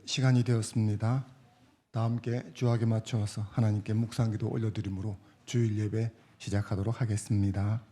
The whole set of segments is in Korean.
시간이 되었습니다. 다 함께 주악에 맞춰서 하나님께 묵상기도 올려드림으로 주일 예배 시작하도록 하겠습니다.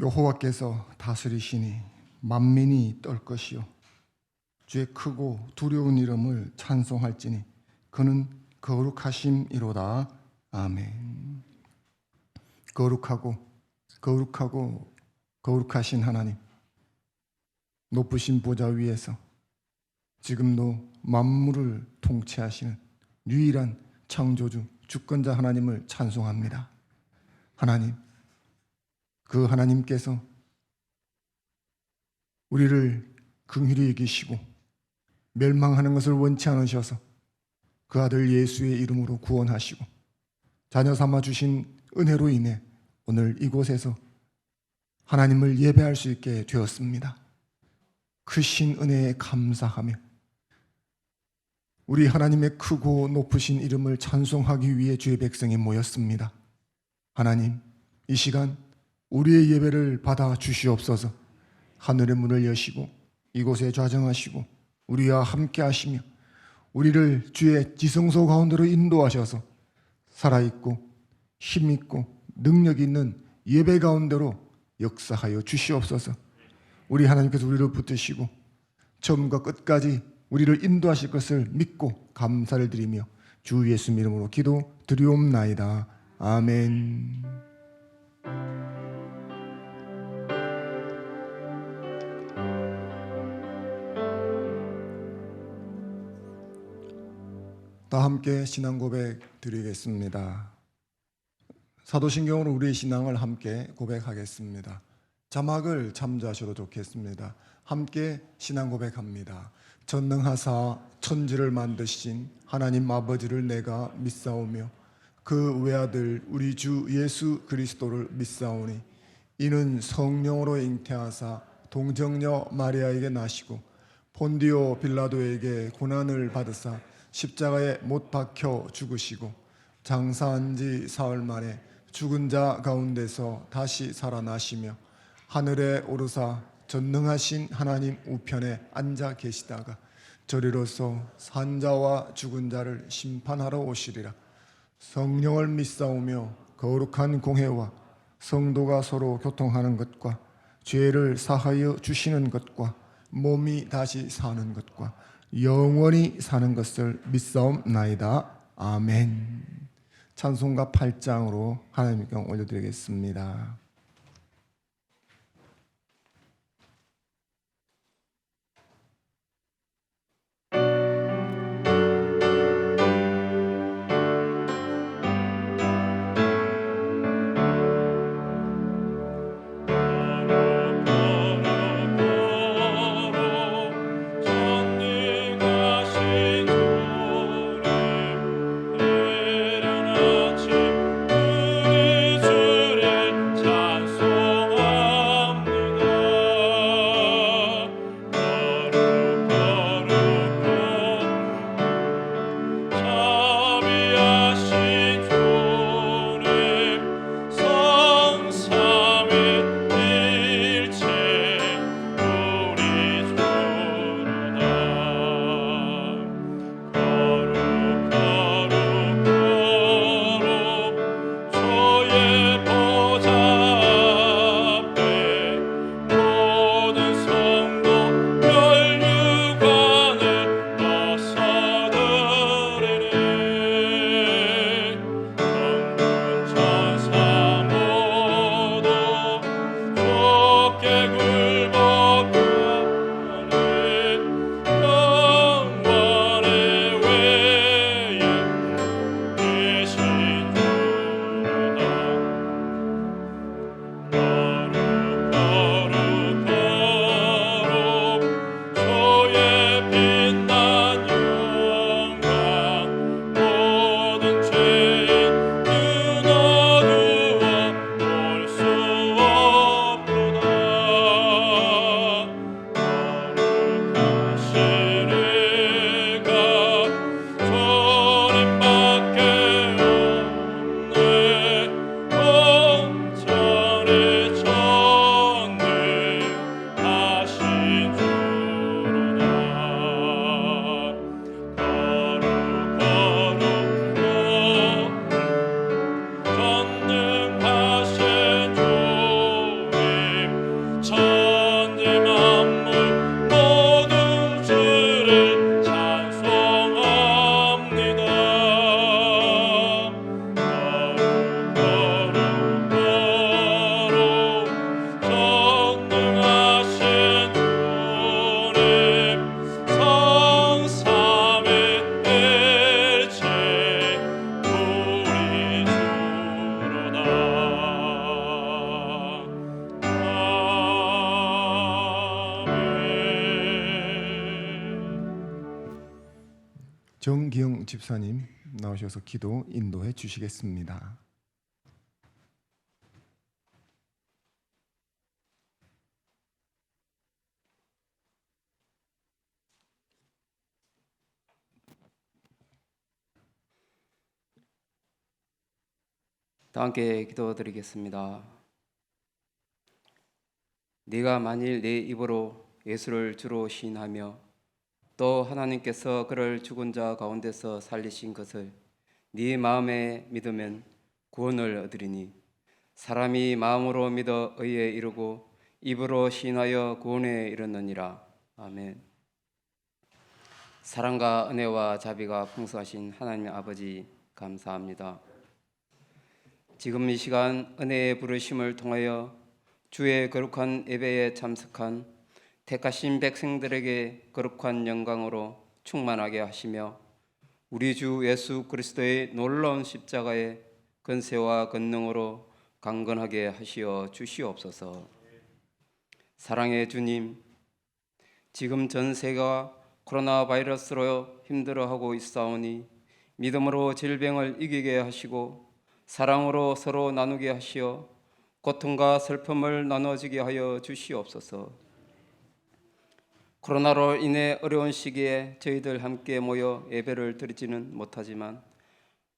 여호와께서 다스리시니 만민이 떨 것이요 주의 크고 두려운 이름을 찬송할지니 그는 거룩하심이로다. 아멘. 거룩하신 하나님, 높으신 보좌 위에서 지금도 만물을 통치하시는 유일한 창조주 주권자 하나님을 찬송합니다. 하나님, 그 하나님께서 우리를 긍휼히 여기시고 멸망하는 것을 원치 않으셔서 그 아들 예수의 이름으로 구원하시고 자녀 삼아 주신 은혜로 인해 오늘 이곳에서 하나님을 예배할 수 있게 되었습니다. 크신 은혜에 감사하며 우리 하나님의 크고 높으신 이름을 찬송하기 위해 주의 백성이 모였습니다. 하나님, 이 시간 우리의 예배를 받아 주시옵소서. 하늘의 문을 여시고 이곳에 좌정하시고 우리와 함께 하시며 우리를 주의 지성소 가운데로 인도하셔서 살아있고 힘있고 능력 있는 예배 가운데로 역사하여 주시옵소서. 우리 하나님께서 우리를 붙드시고 처음과 끝까지 우리를 인도하실 것을 믿고 감사를 드리며 주 예수 이름으로 기도 드리옵나이다. 아멘. 다 함께 신앙 고백 드리겠습니다. 사도신경으로 우리의 신앙을 함께 고백하겠습니다. 자막을 참조하셔도 좋겠습니다. 함께 신앙 고백합니다. 전능하사 천지를 만드신 하나님 아버지를 내가 믿사오며 그 외아들 우리 주 예수 그리스도를 믿사오니 이는 성령으로 잉태하사 동정녀 마리아에게 나시고 본디오 빌라도에게 고난을 받으사 십자가에 못 박혀 죽으시고 장사한 지 사흘 만에 죽은 자 가운데서 다시 살아나시며 하늘에 오르사 전능하신 하나님 우편에 앉아 계시다가 저리로서 산자와 죽은 자를 심판하러 오시리라. 성령을 믿사오며 거룩한 공회와 성도가 서로 교통하는 것과 죄를 사하여 주시는 것과 몸이 다시 사는 것과 영원히 사는 것을 믿사옵나이다. 아멘. 찬송가 8장으로 하나님께 올려드리겠습니다. 우리 주를 정기영 집사님 나오셔서 기도 인도해 주시겠습니다. 다 함께 기도드리겠습니다. 네가 만일 내 입으로 예수를 주로 시인하며 또 하나님께서 그를 죽은 자 가운데서 살리신 것을 네 마음에 믿으면 구원을 얻으리니 사람이 마음으로 믿어 의에 이르고 입으로 시인하여 구원에 이르느니라. 아멘. 사랑과 은혜와 자비가 풍성하신 하나님 아버지 감사합니다. 지금 이 시간 은혜의 부르심을 통하여 주의 거룩한 예배에 참석한 택하신 백성들에게 거룩한 영광으로 충만하게 하시며 우리 주 예수 그리스도의 놀라운 십자가의 권세와 권능으로 강건하게 하시어 주시옵소서. 사랑의 주님, 지금 전 세계가 코로나 바이러스로 힘들어하고 있사오니 믿음으로 질병을 이기게 하시고 사랑으로 서로 나누게 하시어 고통과 슬픔을 나눠지게 하여 주시옵소서. 코로나로 인해 어려운 시기에 저희들 함께 모여 예배를 드리지는 못하지만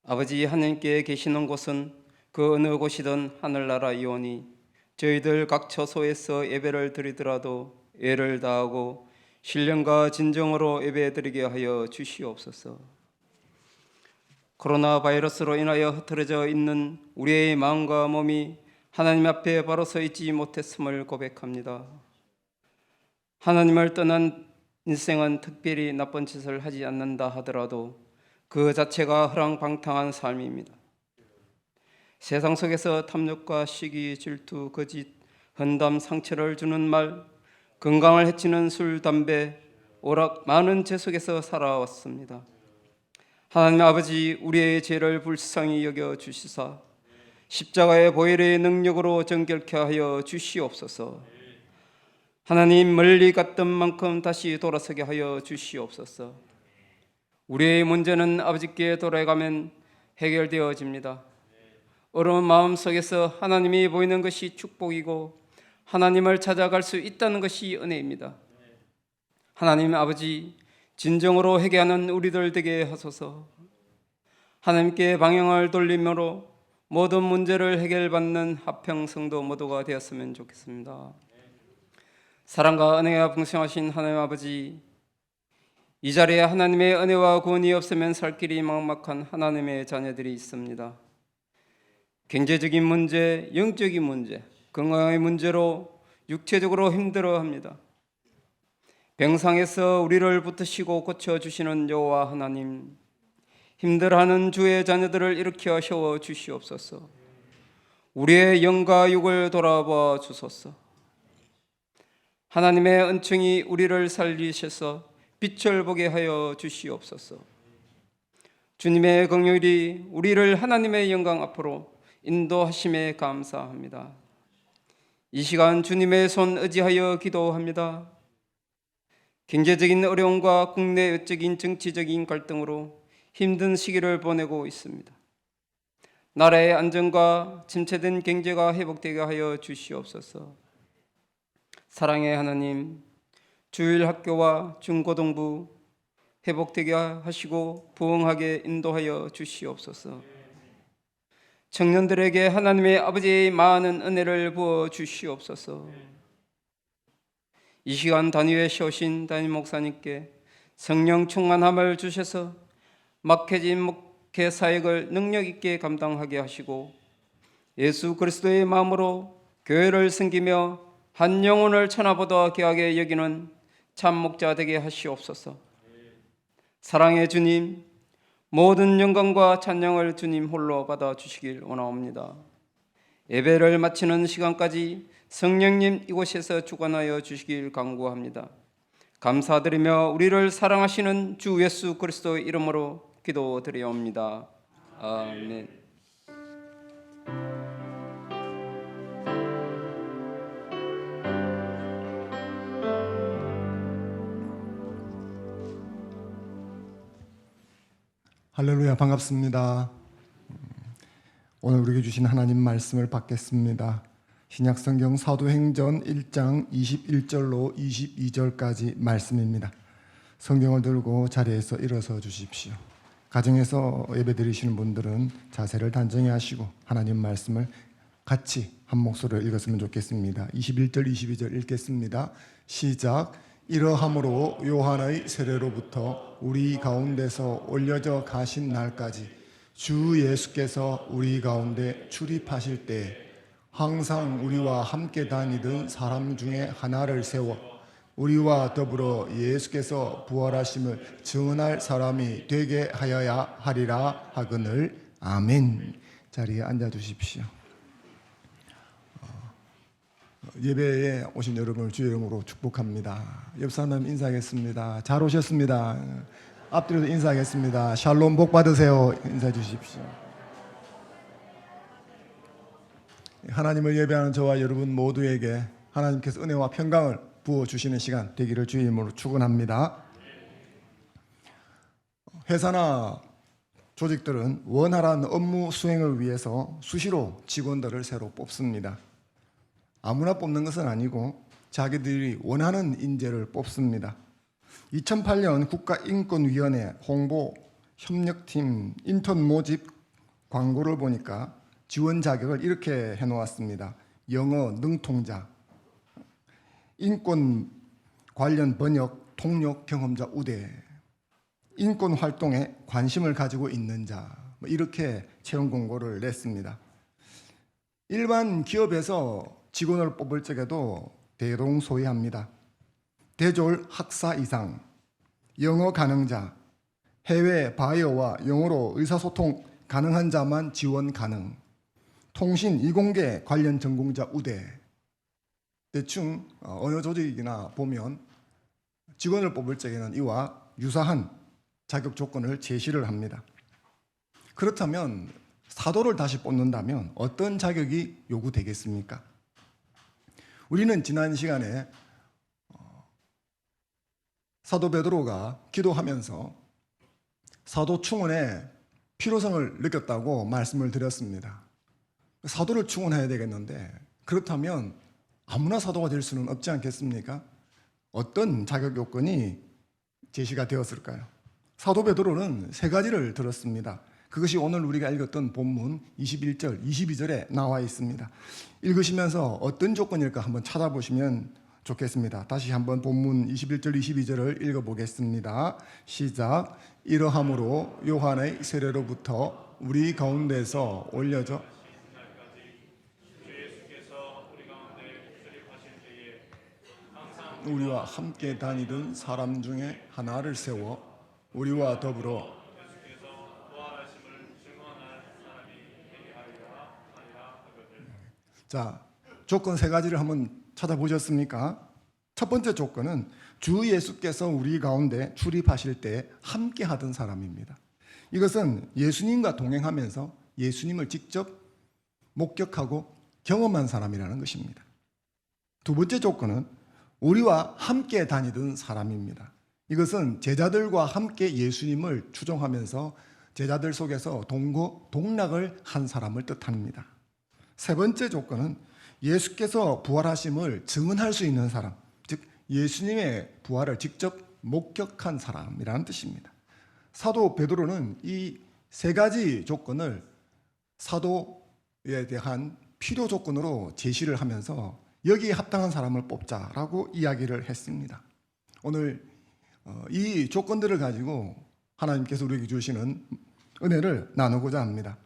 아버지 하나님께 계시는 곳은 그 어느 곳이든 하늘나라이오니 저희들 각 처소에서 예배를 드리더라도 예를 다하고 신령과 진정으로 예배드리게 하여 주시옵소서. 코로나 바이러스로 인하여 흩어져 있는 우리의 마음과 몸이 하나님 앞에 바로 서 있지 못했음을 고백합니다. 하나님을 떠난 인생은 특별히 나쁜 짓을 하지 않는다 하더라도 그 자체가 허랑방탕한 삶입니다. 세상 속에서 탐욕과 시기, 질투, 거짓, 헌담, 상처를 주는 말, 건강을 해치는 술, 담배, 오락, 많은 죄 속에서 살아왔습니다. 하나님 아버지, 우리의 죄를 불쌍히 여겨 주시사 십자가의 보혈의 능력으로 정결케 하여 주시옵소서. 하나님, 멀리 갔던 만큼 다시 돌아서게 하여 주시옵소서. 우리의 문제는 아버지께 돌아가면 해결되어집니다. 어려운 마음 속에서 하나님이 보이는 것이 축복이고 하나님을 찾아갈 수 있다는 것이 은혜입니다. 하나님 아버지, 진정으로 회개하는 우리들 되게 하소서. 하나님께 방향을 돌림으로 모든 문제를 해결받는 합평 성도 모두가 되었으면 좋겠습니다. 사랑과 은혜가 풍성하신 하나님 아버지, 이 자리에 하나님의 은혜와 구원이 없으면 살 길이 막막한 하나님의 자녀들이 있습니다. 경제적인 문제, 영적인 문제, 건강의 문제로 육체적으로 힘들어합니다. 병상에서 우리를 붙드시고 고쳐주시는 여호와 하나님, 힘들어하는 주의 자녀들을 일으켜 세워 주시옵소서. 우리의 영과 육을 돌아봐 주소서. 하나님의 은총이 우리를 살리셔서 빛을 보게 하여 주시옵소서. 주님의 긍휼이 우리를 하나님의 영광 앞으로 인도하심에 감사합니다. 이 시간 주님의 손 의지하여 기도합니다. 경제적인 어려움과 국내적인 정치적인 갈등으로 힘든 시기를 보내고 있습니다. 나라의 안정과 침체된 경제가 회복되게 하여 주시옵소서. 사랑의 하나님, 주일 학교와 중고등부 회복되게 하시고 부흥하게 인도하여 주시옵소서. 청년들에게 하나님의 아버지의 많은 은혜를 부어 주시옵소서. 이 시간 단위에 세우신 담임 목사님께 성령 충만함을 주셔서 막혀진 목회 사역을 능력 있게 감당하게 하시고 예수 그리스도의 마음으로 교회를 섬기며 한 영혼을 천하보다 귀하게 여기는 참 목자 되게 하시옵소서. 사랑의 주님, 모든 영광과 찬양을 주님 홀로 받아 주시길 원하옵니다. 예배를 마치는 시간까지 성령님 이곳에서 주관하여 주시길 간구합니다. 감사드리며 우리를 사랑하시는 주 예수 그리스도의 이름으로 기도드리옵니다. 아멘. 할렐루야, 반갑습니다. 오늘 우리에게 주신 하나님 말씀을 받겠습니다. 신약성경 사도행전 1장 21절로 22절까지 말씀입니다. 성경을 들고 자리에서 일어서 주십시오. 가정에서 예배드리시는 분들은 자세를 단정히 하시고 하나님 말씀을 같이 한 목소리로 읽었으면 좋겠습니다. 21절 22절 읽겠습니다. 시작. 이러함으로 요한의 세례로부터 우리 가운데서 올려져 가신 날까지 주 예수께서 우리 가운데 출입하실 때 항상 우리와 함께 다니던 사람 중에 하나를 세워 우리와 더불어 예수께서 부활하심을 증언할 사람이 되게 하여야 하리라 하거늘. 아멘. 자리에 앉아 주십시오. 예배에 오신 여러분을 주의 이름으로 축복합니다. 옆 사람 인사하겠습니다. 잘 오셨습니다. 앞뒤로도 인사하겠습니다. 샬롬 복 받으세요. 인사해 주십시오. 하나님을 예배하는 저와 여러분 모두에게 하나님께서 은혜와 평강을 부어주시는 시간 되기를 주의 이름으로 축원합니다. 회사나 조직들은 원활한 업무 수행을 위해서 수시로 직원들을 새로 뽑습니다. 아무나 뽑는 것은 아니고 자기들이 원하는 인재를 뽑습니다. 2008년 국가인권위원회 홍보 협력팀 인턴 모집 광고를 보니까 지원 자격을 이렇게 해놓았습니다. 영어 능통자, 인권 관련 번역, 통역 경험자 우대, 인권 활동에 관심을 가지고 있는 자, 이렇게 채용 공고를 냈습니다. 일반 기업에서 직원을 뽑을 적에도 대동소이합니다. 대졸 학사 이상, 영어 가능자, 해외 바이어와 영어로 의사소통 가능한 자만 지원 가능, 통신 이공계 관련 전공자 우대. 대충 어느 조직이나 보면 직원을 뽑을 적에는 이와 유사한 자격 조건을 제시를 합니다. 그렇다면 사도를 다시 뽑는다면 어떤 자격이 요구되겠습니까? 우리는 지난 시간에 사도 베드로가 기도하면서 사도 충원의 필요성을 느꼈다고 말씀을 드렸습니다. 사도를 충원해야 되겠는데 그렇다면 아무나 사도가 될 수는 없지 않겠습니까? 어떤 자격 요건이 제시가 되었을까요? 사도 베드로는 세 가지를 들었습니다. 그것이 오늘 우리가 읽었던 본문 21절, 22절에 나와 있습니다. 읽으시면서 어떤 조건일까 한번 찾아보시면 좋겠습니다. 다시 한번 본문 21절, 22절을 읽어보겠습니다. 시작. 이러함으로 요한의 세례로부터 우리 가운데서 올려져 우리와 함께 다니던 사람 중에 하나를 세워 우리와 더불어 자, 조건 세 가지를 한번 찾아보셨습니까? 첫 번째 조건은 주 예수께서 우리 가운데 출입하실 때 함께 하던 사람입니다. 이것은 예수님과 동행하면서 예수님을 직접 목격하고 경험한 사람이라는 것입니다. 두 번째 조건은 우리와 함께 다니던 사람입니다. 이것은 제자들과 함께 예수님을 추종하면서 제자들 속에서 동락을 한 사람을 뜻합니다. 세 번째 조건은 예수께서 부활하심을 증언할 수 있는 사람, 즉 예수님의 부활을 직접 목격한 사람이라는 뜻입니다. 사도 베드로는 이 세 가지 조건을 사도에 대한 필요 조건으로 제시를 하면서 여기에 합당한 사람을 뽑자라고 이야기를 했습니다. 오늘 이 조건들을 가지고 하나님께서 우리에게 주시는 은혜를 나누고자 합니다.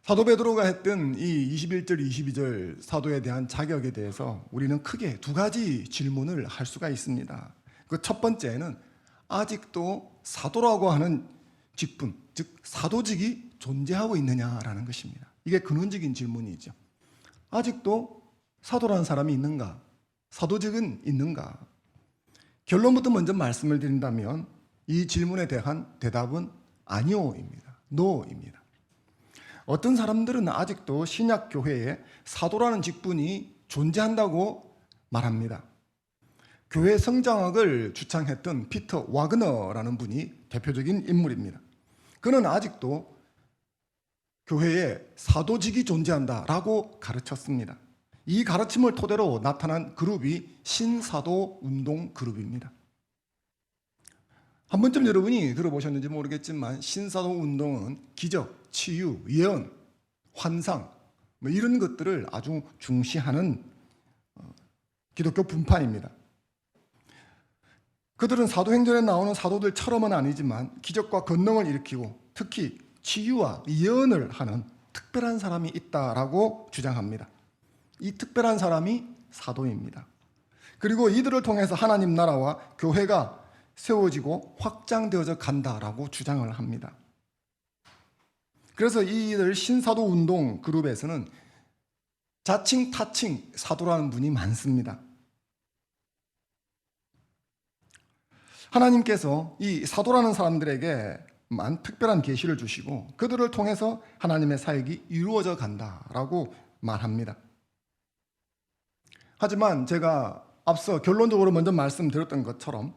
사도 베드로가 했던 이 21절, 22절 사도에 대한 자격에 대해서 우리는 크게 두 가지 질문을 할 수가 있습니다. 그 첫 번째는 아직도 사도라고 하는 직분, 즉 사도직이 존재하고 있느냐라는 것입니다. 이게 근원적인 질문이죠. 아직도 사도라는 사람이 있는가? 사도직은 있는가? 결론부터 먼저 말씀을 드린다면 이 질문에 대한 대답은 아니오입니다. 노입니다. 어떤 사람들은 아직도 신약 교회에 사도라는 직분이 존재한다고 말합니다. 교회 성장학을 주창했던 피터 와그너라는 분이 대표적인 인물입니다. 그는 아직도 교회에 사도직이 존재한다라고 가르쳤습니다. 이 가르침을 토대로 나타난 그룹이 신사도 운동 그룹입니다. 한 번쯤 여러분이 들어보셨는지 모르겠지만 신사도 운동은 기적, 치유, 예언, 환상 이런 것들을 아주 중시하는 기독교 분파입니다. 그들은 사도행전에 나오는 사도들처럼은 아니지만 기적과 권능을 일으키고 특히 치유와 예언을 하는 특별한 사람이 있다라고 주장합니다. 이 특별한 사람이 사도입니다. 그리고 이들을 통해서 하나님 나라와 교회가 세워지고 확장되어져 간다라고 주장을 합니다. 그래서 이들 신사도 운동 그룹에서는 자칭 타칭 사도라는 분이 많습니다. 하나님께서 이 사도라는 사람들에게만 특별한 계시를 주시고 그들을 통해서 하나님의 사역이 이루어져 간다라고 말합니다. 하지만 제가 앞서 결론적으로 먼저 말씀드렸던 것처럼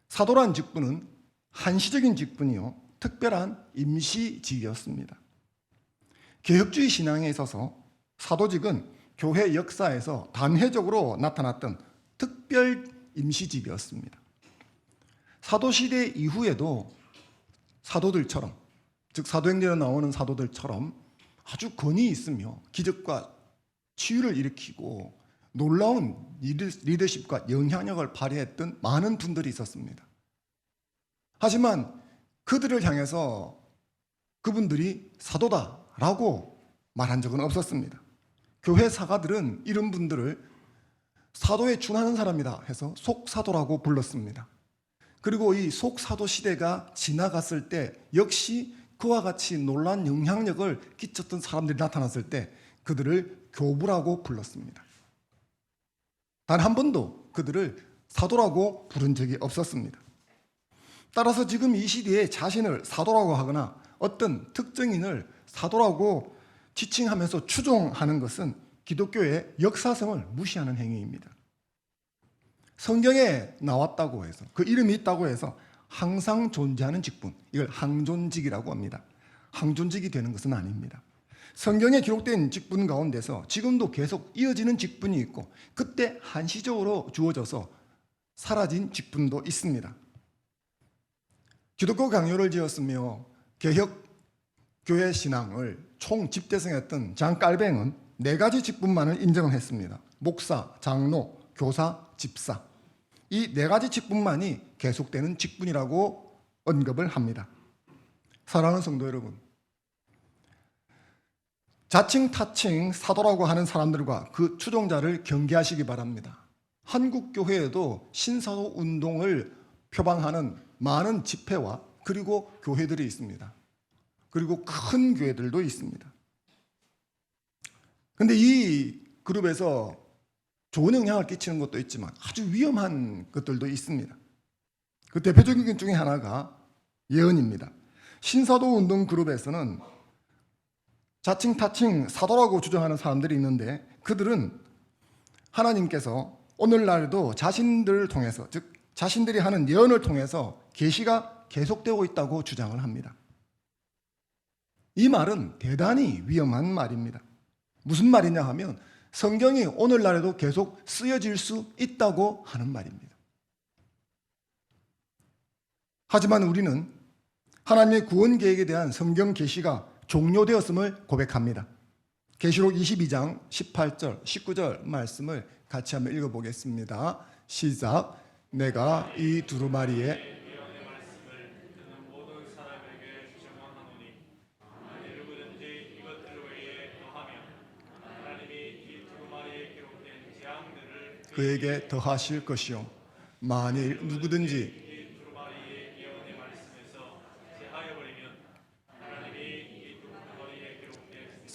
사도란 직분은 한시적인 직분이요 특별한 임시직이었습니다. 개혁주의 신앙에 있어서 사도직은 교회 역사에서 단회적으로 나타났던 특별 임시직이었습니다. 사도시대 이후에도 사도들처럼, 즉 사도행전에 나오는 사도들처럼 아주 권위 있으며 기적과 치유를 일으키고 놀라운 리더십과 영향력을 발휘했던 많은 분들이 있었습니다. 하지만 그들을 향해서 그분들이 사도다라고 말한 적은 없었습니다. 교회 사가들은 이런 분들을 사도에 준하는 사람이다 해서 속사도라고 불렀습니다. 그리고 이 속사도 시대가 지나갔을 때 역시 그와 같이 놀라운 영향력을 끼쳤던 사람들이 나타났을 때 그들을 교부라고 불렀습니다. 단 한 번도 그들을 사도라고 부른 적이 없었습니다. 따라서 지금 이 시대에 자신을 사도라고 하거나 어떤 특정인을 사도라고 지칭하면서 추종하는 것은 기독교의 역사성을 무시하는 행위입니다. 성경에 나왔다고 해서 그 이름이 있다고 해서 항상 존재하는 직분, 이걸 항존직이라고 합니다. 항존직이 되는 것은 아닙니다. 성경에 기록된 직분 가운데서 지금도 계속 이어지는 직분이 있고 그때 한시적으로 주어져서 사라진 직분도 있습니다. 기독교 강요를 지었으며 개혁 교회 신앙을 총집대성했던 장 깔뱅은 4가지 직분만을 인정했습니다. 목사, 장로, 교사, 집사. 이 4가지 직분만이 계속되는 직분이라고 언급을 합니다. 사랑하는 성도 여러분, 자칭 타칭 사도라고 하는 사람들과 그 추종자를 경계하시기 바랍니다. 한국 교회에도 신사도 운동을 표방하는 많은 집회와 그리고 교회들이 있습니다. 그리고 큰 교회들도 있습니다. 그런데 이 그룹에서 좋은 영향을 끼치는 것도 있지만 아주 위험한 것들도 있습니다. 그 대표적인 것 중에 하나가 예언입니다. 신사도 운동 그룹에서는 자칭 타칭 사도라고 주장하는 사람들이 있는데 그들은 하나님께서 오늘날에도 자신들을 통해서, 즉 자신들이 하는 예언을 통해서 계시가 계속되고 있다고 주장을 합니다. 이 말은 대단히 위험한 말입니다. 무슨 말이냐 하면 성경이 오늘날에도 계속 쓰여질 수 있다고 하는 말입니다. 하지만 우리는 하나님의 구원 계획에 대한 성경 계시가 종료되었음을 고백합니다. 계시록 22장 18절, 19절 말씀을 같이 한번 읽어보겠습니다. 시작. 내가 이 두루마리에 그에게 더하실 것이요 만일 누구든지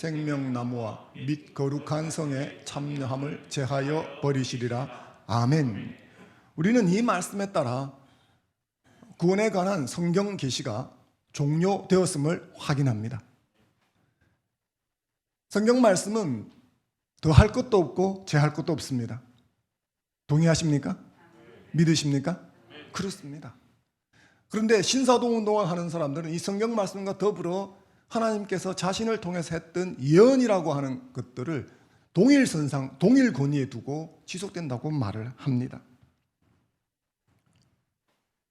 생명나무와 및 거룩한 성에 참여함을 제하여 버리시리라. 아멘. 우리는 이 말씀에 따라 구원에 관한 성경 계시가 종료되었음을 확인합니다. 성경 말씀은 더할 것도 없고 제할 것도 없습니다. 동의하십니까? 믿으십니까? 그렇습니다. 그런데 신사도 운동을 하는 사람들은 이 성경 말씀과 더불어 하나님께서 자신을 통해서 했던 예언이라고 하는 것들을 동일 선상, 동일 권위에 두고 지속된다고 말을 합니다.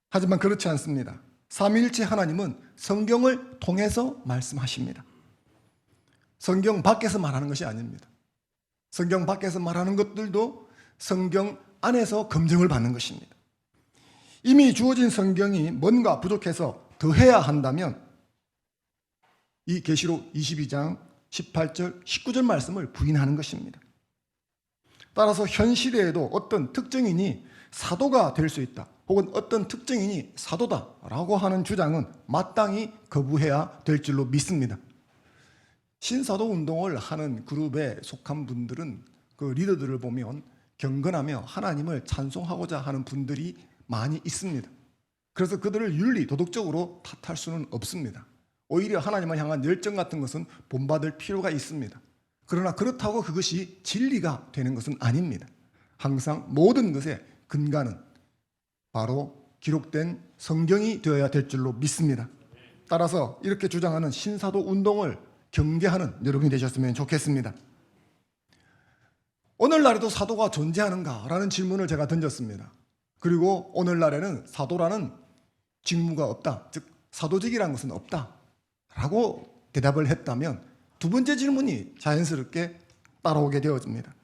하지만 그렇지 않습니다. 삼위일체 하나님은 성경을 통해서 말씀하십니다. 성경 밖에서 말하는 것이 아닙니다. 성경 밖에서 말하는 것들도 성경 안에서 검증을 받는 것입니다. 이미 주어진 성경이 뭔가 부족해서 더해야 한다면 이 계시록 22장 18절, 19절 말씀을 부인하는 것입니다. 따라서 현 시대에도 어떤 특정인이 사도가 될 수 있다, 혹은 어떤 특정인이 사도다라고 하는 주장은 마땅히 거부해야 될 줄로 믿습니다. 신사도 운동을 하는 그룹에 속한 분들은 그 리더들을 보면 경건하며 하나님을 찬송하고자 하는 분들이 많이 있습니다. 그래서 그들을 윤리, 도덕적으로 탓할 수는 없습니다. 오히려 하나님을 향한 열정 같은 것은 본받을 필요가 있습니다. 그러나 그렇다고 그것이 진리가 되는 것은 아닙니다. 항상 모든 것의 근간은 바로 기록된 성경이 되어야 될 줄로 믿습니다. 따라서 이렇게 주장하는 신사도 운동을 경계하는 여러분이 되셨으면 좋겠습니다. 오늘날에도 사도가 존재하는가라는 질문을 제가 던졌습니다. 그리고 오늘날에는 사도라는 직무가 없다, 즉 사도직이라는 것은 없다라고 대답을 했다면 두 번째 질문이 자연스럽게 따라오게 되어집니다.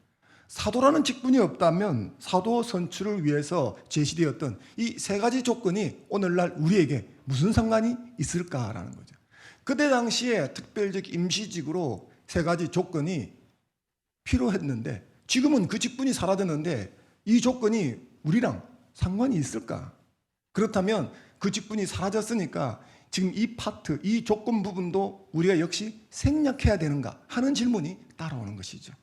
사도라는 직분이 없다면 사도 선출을 위해서 제시되었던 이 세 가지 조건이 오늘날 우리에게 무슨 상관이 있을까라는 거죠. 그때 당시에 특별적 임시직으로 세 가지 조건이 필요했는데 지금은 그 직분이 사라졌는데 이 조건이 우리랑 상관이 있을까? 그렇다면 그 직분이 사라졌으니까 지금 이 파트, 이 조건 부분도 우리가 역시 생략해야 되는가 하는 질문이 따라오는 것이죠.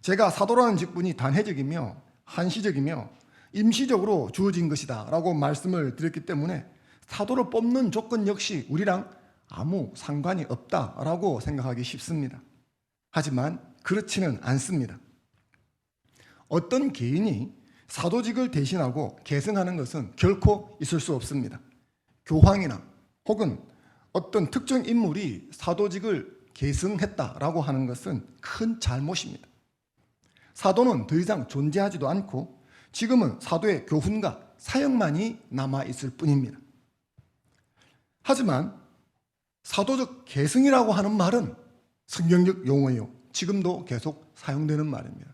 제가 사도라는 직분이 단회적이며 한시적이며 임시적으로 주어진 것이다 라고 말씀을 드렸기 때문에 사도를 뽑는 조건 역시 우리랑 아무 상관이 없다라고 생각하기 쉽습니다. 하지만 그렇지는 않습니다. 어떤 개인이 사도직을 대신하고 계승하는 것은 결코 있을 수 없습니다. 교황이나 혹은 어떤 특정 인물이 사도직을 계승했다라고 하는 것은 큰 잘못입니다. 사도는 더 이상 존재하지도 않고 지금은 사도의 교훈과 사역만이 남아있을 뿐입니다. 하지만 사도적 계승이라고 하는 말은 성경적 용어예요. 지금도 계속 사용되는 말입니다.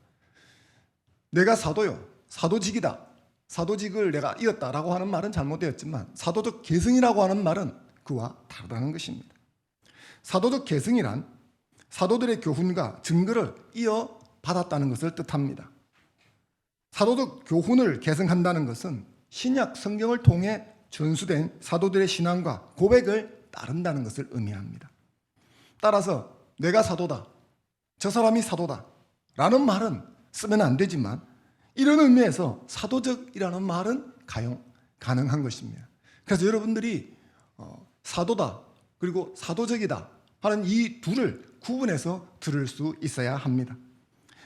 내가 사도요, 사도직이다, 사도직을 내가 이었다라고 하는 말은 잘못되었지만 사도적 계승이라고 하는 말은 그와 다르다는 것입니다. 사도적 계승이란 사도들의 교훈과 증거를 이어받았다는 것을 뜻합니다. 사도적 교훈을 계승한다는 것은 신약 성경을 통해 전수된 사도들의 신앙과 고백을 따른다는 것을 의미합니다. 따라서 내가 사도다, 저 사람이 사도다 라는 말은 쓰면 안 되지만 이런 의미에서 사도적이라는 말은 가능한 것입니다. 그래서 여러분들이 사도다 그리고 사도적이다 하는 이 둘을 구분해서 들을 수 있어야 합니다.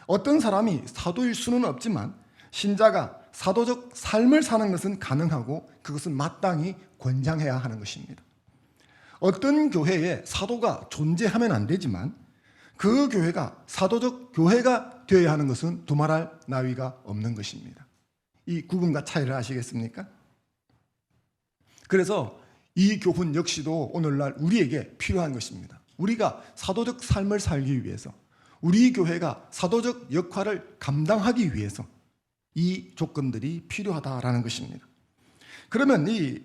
어떤 사람이 사도일 수는 없지만 신자가 사도적 삶을 사는 것은 가능하고 그것은 마땅히 권장해야 하는 것입니다. 어떤 교회에 사도가 존재하면 안 되지만 그 교회가 사도적 교회가 되어야 하는 것은 두말할 나위가 없는 것입니다. 이 구분과 차이를 아시겠습니까? 그래서 이 교훈 역시도 오늘날 우리에게 필요한 것입니다. 우리가 사도적 삶을 살기 위해서, 우리 교회가 사도적 역할을 감당하기 위해서 이 조건들이 필요하다라는 것입니다. 그러면 이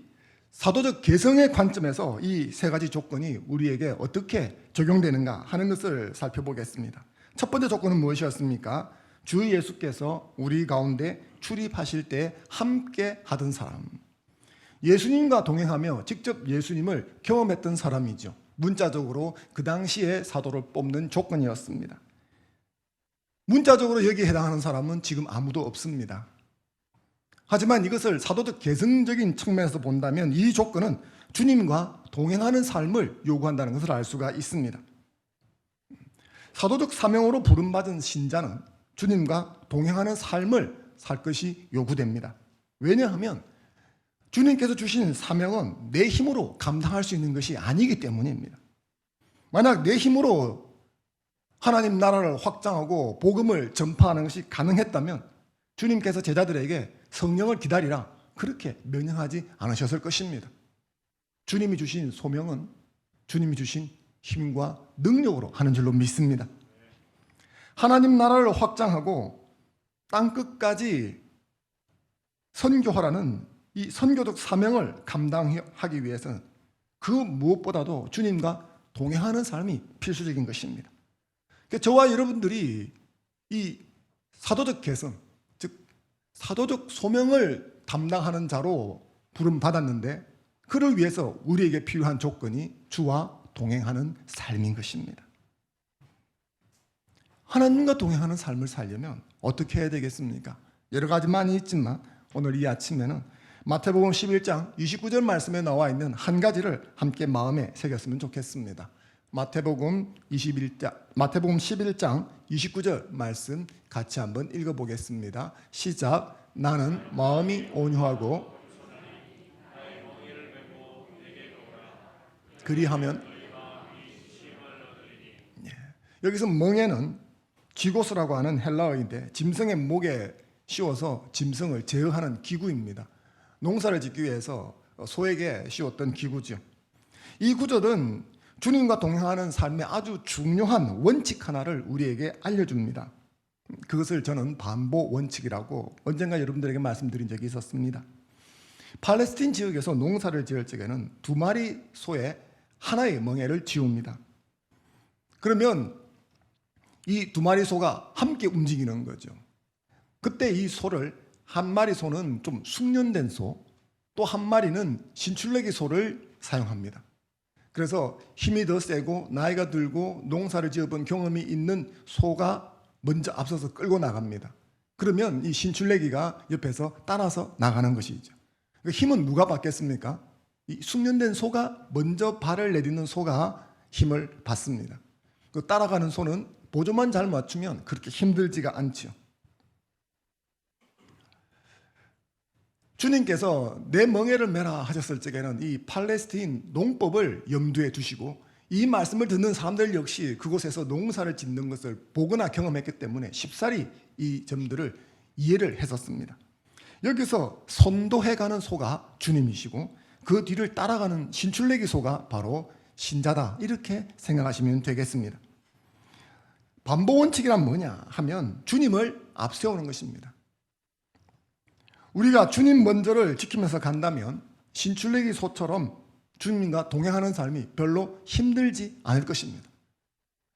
사도적 계승의 관점에서 이 세 가지 조건이 우리에게 어떻게 적용되는가 하는 것을 살펴보겠습니다. 첫 번째 조건은 무엇이었습니까? 주 예수께서 우리 가운데 출입하실 때 함께 하던 사람, 예수님과 동행하며 직접 예수님을 경험했던 사람이죠. 문자적으로 그 당시에 사도를 뽑는 조건이었습니다. 문자적으로 여기에 해당하는 사람은 지금 아무도 없습니다. 하지만 이것을 사도적 계승적인 측면에서 본다면 이 조건은 주님과 동행하는 삶을 요구한다는 것을 알 수가 있습니다. 사도적 사명으로 부름받은 신자는 주님과 동행하는 삶을 살 것이 요구됩니다. 왜냐하면 주님께서 주신 사명은 내 힘으로 감당할 수 있는 것이 아니기 때문입니다. 만약 내 힘으로 하나님 나라를 확장하고 복음을 전파하는 것이 가능했다면 주님께서 제자들에게 성령을 기다리라 그렇게 명령하지 않으셨을 것입니다. 주님이 주신 소명은 주님이 주신 힘과 능력으로 하는 줄로 믿습니다. 하나님 나라를 확장하고 땅끝까지 선교하라는 이 선교적 사명을 감당하기 위해서는 그 무엇보다도 주님과 동행하는 삶이 필수적인 것입니다. 저와 여러분들이 이 사도적 개성, 즉 사도적 소명을 담당하는 자로 부름받았는데 그를 위해서 우리에게 필요한 조건이 주와 동행하는 삶인 것입니다. 하나님과 동행하는 삶을 살려면 어떻게 해야 되겠습니까? 여러 가지 많이 있지만 오늘 이 아침에는 마태복음 11장 29절 말씀에 나와 있는 한 가지를 함께 마음에 새겼으면 좋겠습니다. 마태복음 11장 29절 말씀 같이 한번 읽어보겠습니다. 시작. 나는 마음이 온유하고 그리하면 여기서 멍에는 기고스라고 하는 헬라어인데 짐승의 목에 씌워서 짐승을 제어하는 기구입니다. 농사를 짓기 위해서 소에게 씌웠던 기구죠. 이 구절은 주님과 동행하는 삶의 아주 중요한 원칙 하나를 우리에게 알려줍니다. 그것을 저는 반보 원칙이라고 언젠가 여러분들에게 말씀드린 적이 있었습니다. 팔레스틴 지역에서 농사를 지을 적에는 2마리 소에 하나의 멍에를 지웁니다. 그러면 이 2마리 소가 함께 움직이는 거죠. 그때 이 소를 한 마리 소는 좀 숙련된 소, 또 한 마리는 신출내기 소를 사용합니다. 그래서 힘이 더 세고 나이가 들고 농사를 지어본 경험이 있는 소가 먼저 앞서서 끌고 나갑니다. 그러면 이 신출내기가 옆에서 따라서 나가는 것이죠. 힘은 누가 받겠습니까? 이 숙련된 소가 먼저 발을 내딛는 소가 힘을 받습니다. 그 따라가는 소는 보조만 잘 맞추면 그렇게 힘들지가 않죠. 주님께서 내 멍에를 메라 하셨을 적에는 이 팔레스틴 농법을 염두에 두시고 이 말씀을 듣는 사람들 역시 그곳에서 농사를 짓는 것을 보거나 경험했기 때문에 쉽사리 이 점들을 이해를 했었습니다. 여기서 선도해가는 소가 주님이시고 그 뒤를 따라가는 신출내기 소가 바로 신자다 이렇게 생각하시면 되겠습니다. 반보 원칙이란 뭐냐 하면 주님을 앞세우는 것입니다. 우리가 주님 먼저를 지키면서 간다면 신출내기 소처럼 주님과 동행하는 삶이 별로 힘들지 않을 것입니다.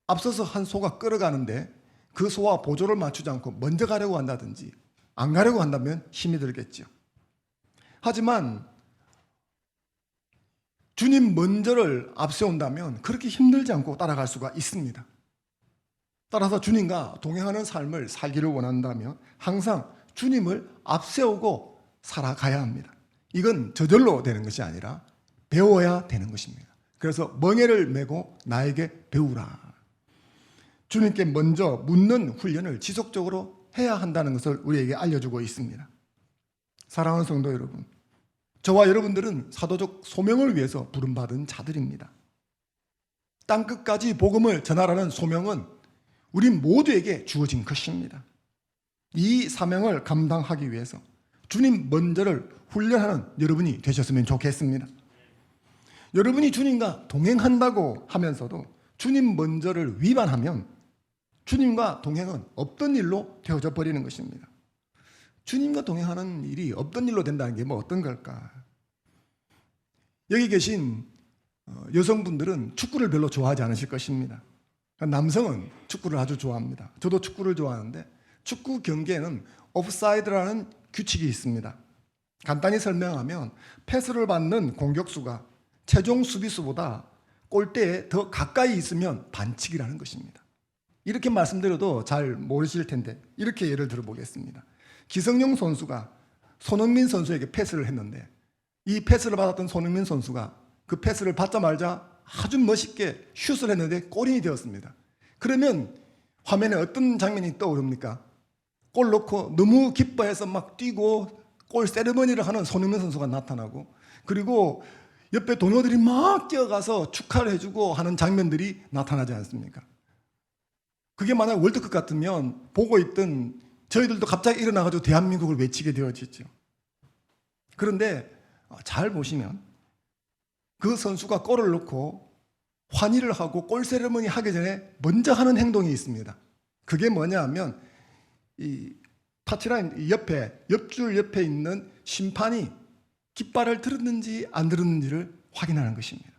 앞서서 한 소가 끌어가는데 그 소와 보조를 맞추지 않고 먼저 가려고 한다든지 안 가려고 한다면 힘이 들겠죠. 하지만 주님 먼저를 앞세운다면 그렇게 힘들지 않고 따라갈 수가 있습니다. 따라서 주님과 동행하는 삶을 살기를 원한다면 항상 주님을 앞세우고 살아가야 합니다. 이건 저절로 되는 것이 아니라 배워야 되는 것입니다. 그래서 멍에를 메고 나에게 배우라. 주님께 먼저 묻는 훈련을 지속적으로 해야 한다는 것을 우리에게 알려주고 있습니다. 사랑하는 성도 여러분, 저와 여러분들은 사도적 소명을 위해서 부름받은 자들입니다. 땅끝까지 복음을 전하라는 소명은 우리 모두에게 주어진 것입니다. 이 사명을 감당하기 위해서 주님 먼저를 훈련하는 여러분이 되셨으면 좋겠습니다. 여러분이 주님과 동행한다고 하면서도 주님 먼저를 위반하면 주님과 동행은 없던 일로 되어져 버리는 것입니다. 주님과 동행하는 일이 없던 일로 된다는 게 뭐 어떤 걸까? 여기 계신 여성분들은 축구를 별로 좋아하지 않으실 것입니다. 남성은 축구를 아주 좋아합니다. 저도 축구를 좋아하는데 축구 경기에는 오프사이드라는 규칙이 있습니다. 간단히 설명하면 패스를 받는 공격수가 최종 수비수보다 골대에 더 가까이 있으면 반칙이라는 것입니다. 이렇게 말씀드려도 잘 모르실 텐데 이렇게 예를 들어보겠습니다. 기성용 선수가 손흥민 선수에게 패스를 했는데 이 패스를 받았던 손흥민 선수가 그 패스를 받자마자 아주 멋있게 슛을 했는데 골인이 되었습니다. 그러면 화면에 어떤 장면이 떠오릅니까? 골 넣고 너무 기뻐해서 막 뛰고 골 세레머니를 하는 손흥민 선수가 나타나고, 그리고 옆에 동료들이 막 뛰어가서 축하를 해주고 하는 장면들이 나타나지 않습니까? 그게 만약 월드컵 같으면 보고 있던 저희들도 갑자기 일어나가지고 대한민국을 외치게 되어지죠. 그런데 잘 보시면 그 선수가 골을 넣고 환희를 하고 골 세레머니 하기 전에 먼저 하는 행동이 있습니다. 그게 뭐냐 하면 이 타치라인 옆에, 옆줄 옆에 있는 심판이 깃발을 들었는지 안 들었는지를 확인하는 것입니다.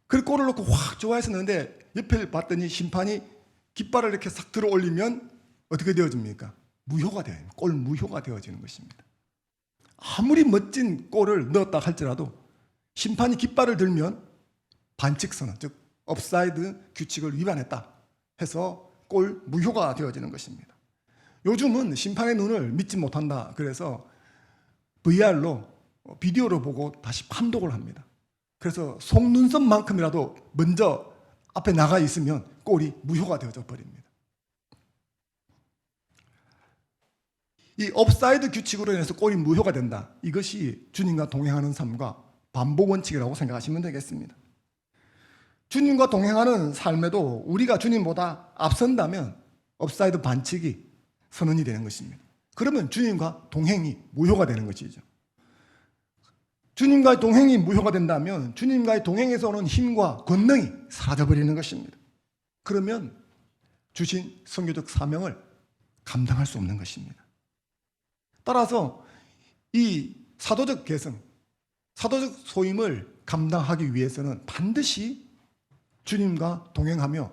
그 골을 넣고 확 좋아했었는데 옆에 봤더니 심판이 깃발을 이렇게 싹 들어 올리면 어떻게 되어집니까? 무효가 돼요. 골 무효가 되어지는 것입니다. 아무리 멋진 골을 넣었다 할지라도 심판이 깃발을 들면 반칙선언, 즉 업사이드 규칙을 위반했다 해서 골 무효가 되어지는 것입니다. 요즘은 심판의 눈을 믿지 못한다. 그래서 VR로 비디오로 보고 다시 판독을 합니다. 그래서 속눈썹만큼이라도 먼저 앞에 나가 있으면 골이 무효가 되어져 버립니다. 이 업사이드 규칙으로 인해서 골이 무효가 된다. 이것이 주님과 동행하는 삶과 반복 원칙이라고 생각하시면 되겠습니다. 주님과 동행하는 삶에도 우리가 주님보다 앞선다면 업사이드 반칙이 선언이 되는 것입니다. 그러면 주님과 동행이 무효가 되는 것이죠. 주님과의 동행이 무효가 된다면 주님과의 동행에서 오는 힘과 권능이 사라져버리는 것입니다. 그러면 주신 선교적 사명을 감당할 수 없는 것입니다. 따라서 이 사도적 계승, 사도적 소임을 감당하기 위해서는 반드시 주님과 동행하며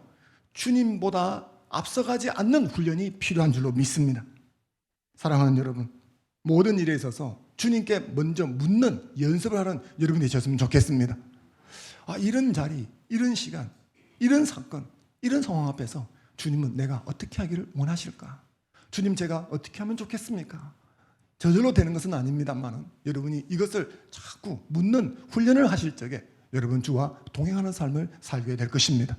주님보다 앞서가지 않는 훈련이 필요한 줄로 믿습니다. 사랑하는 여러분, 모든 일에 있어서 주님께 먼저 묻는 연습을 하는 여러분이 되셨으면 좋겠습니다. 이런 자리, 이런 시간, 이런 사건, 이런 상황 앞에서 주님은 내가 어떻게 하기를 원하실까? 주님, 제가 어떻게 하면 좋겠습니까? 저절로 되는 것은 아닙니다만 여러분이 이것을 자꾸 묻는 훈련을 하실 적에 여러분 주와 동행하는 삶을 살게 될 것입니다.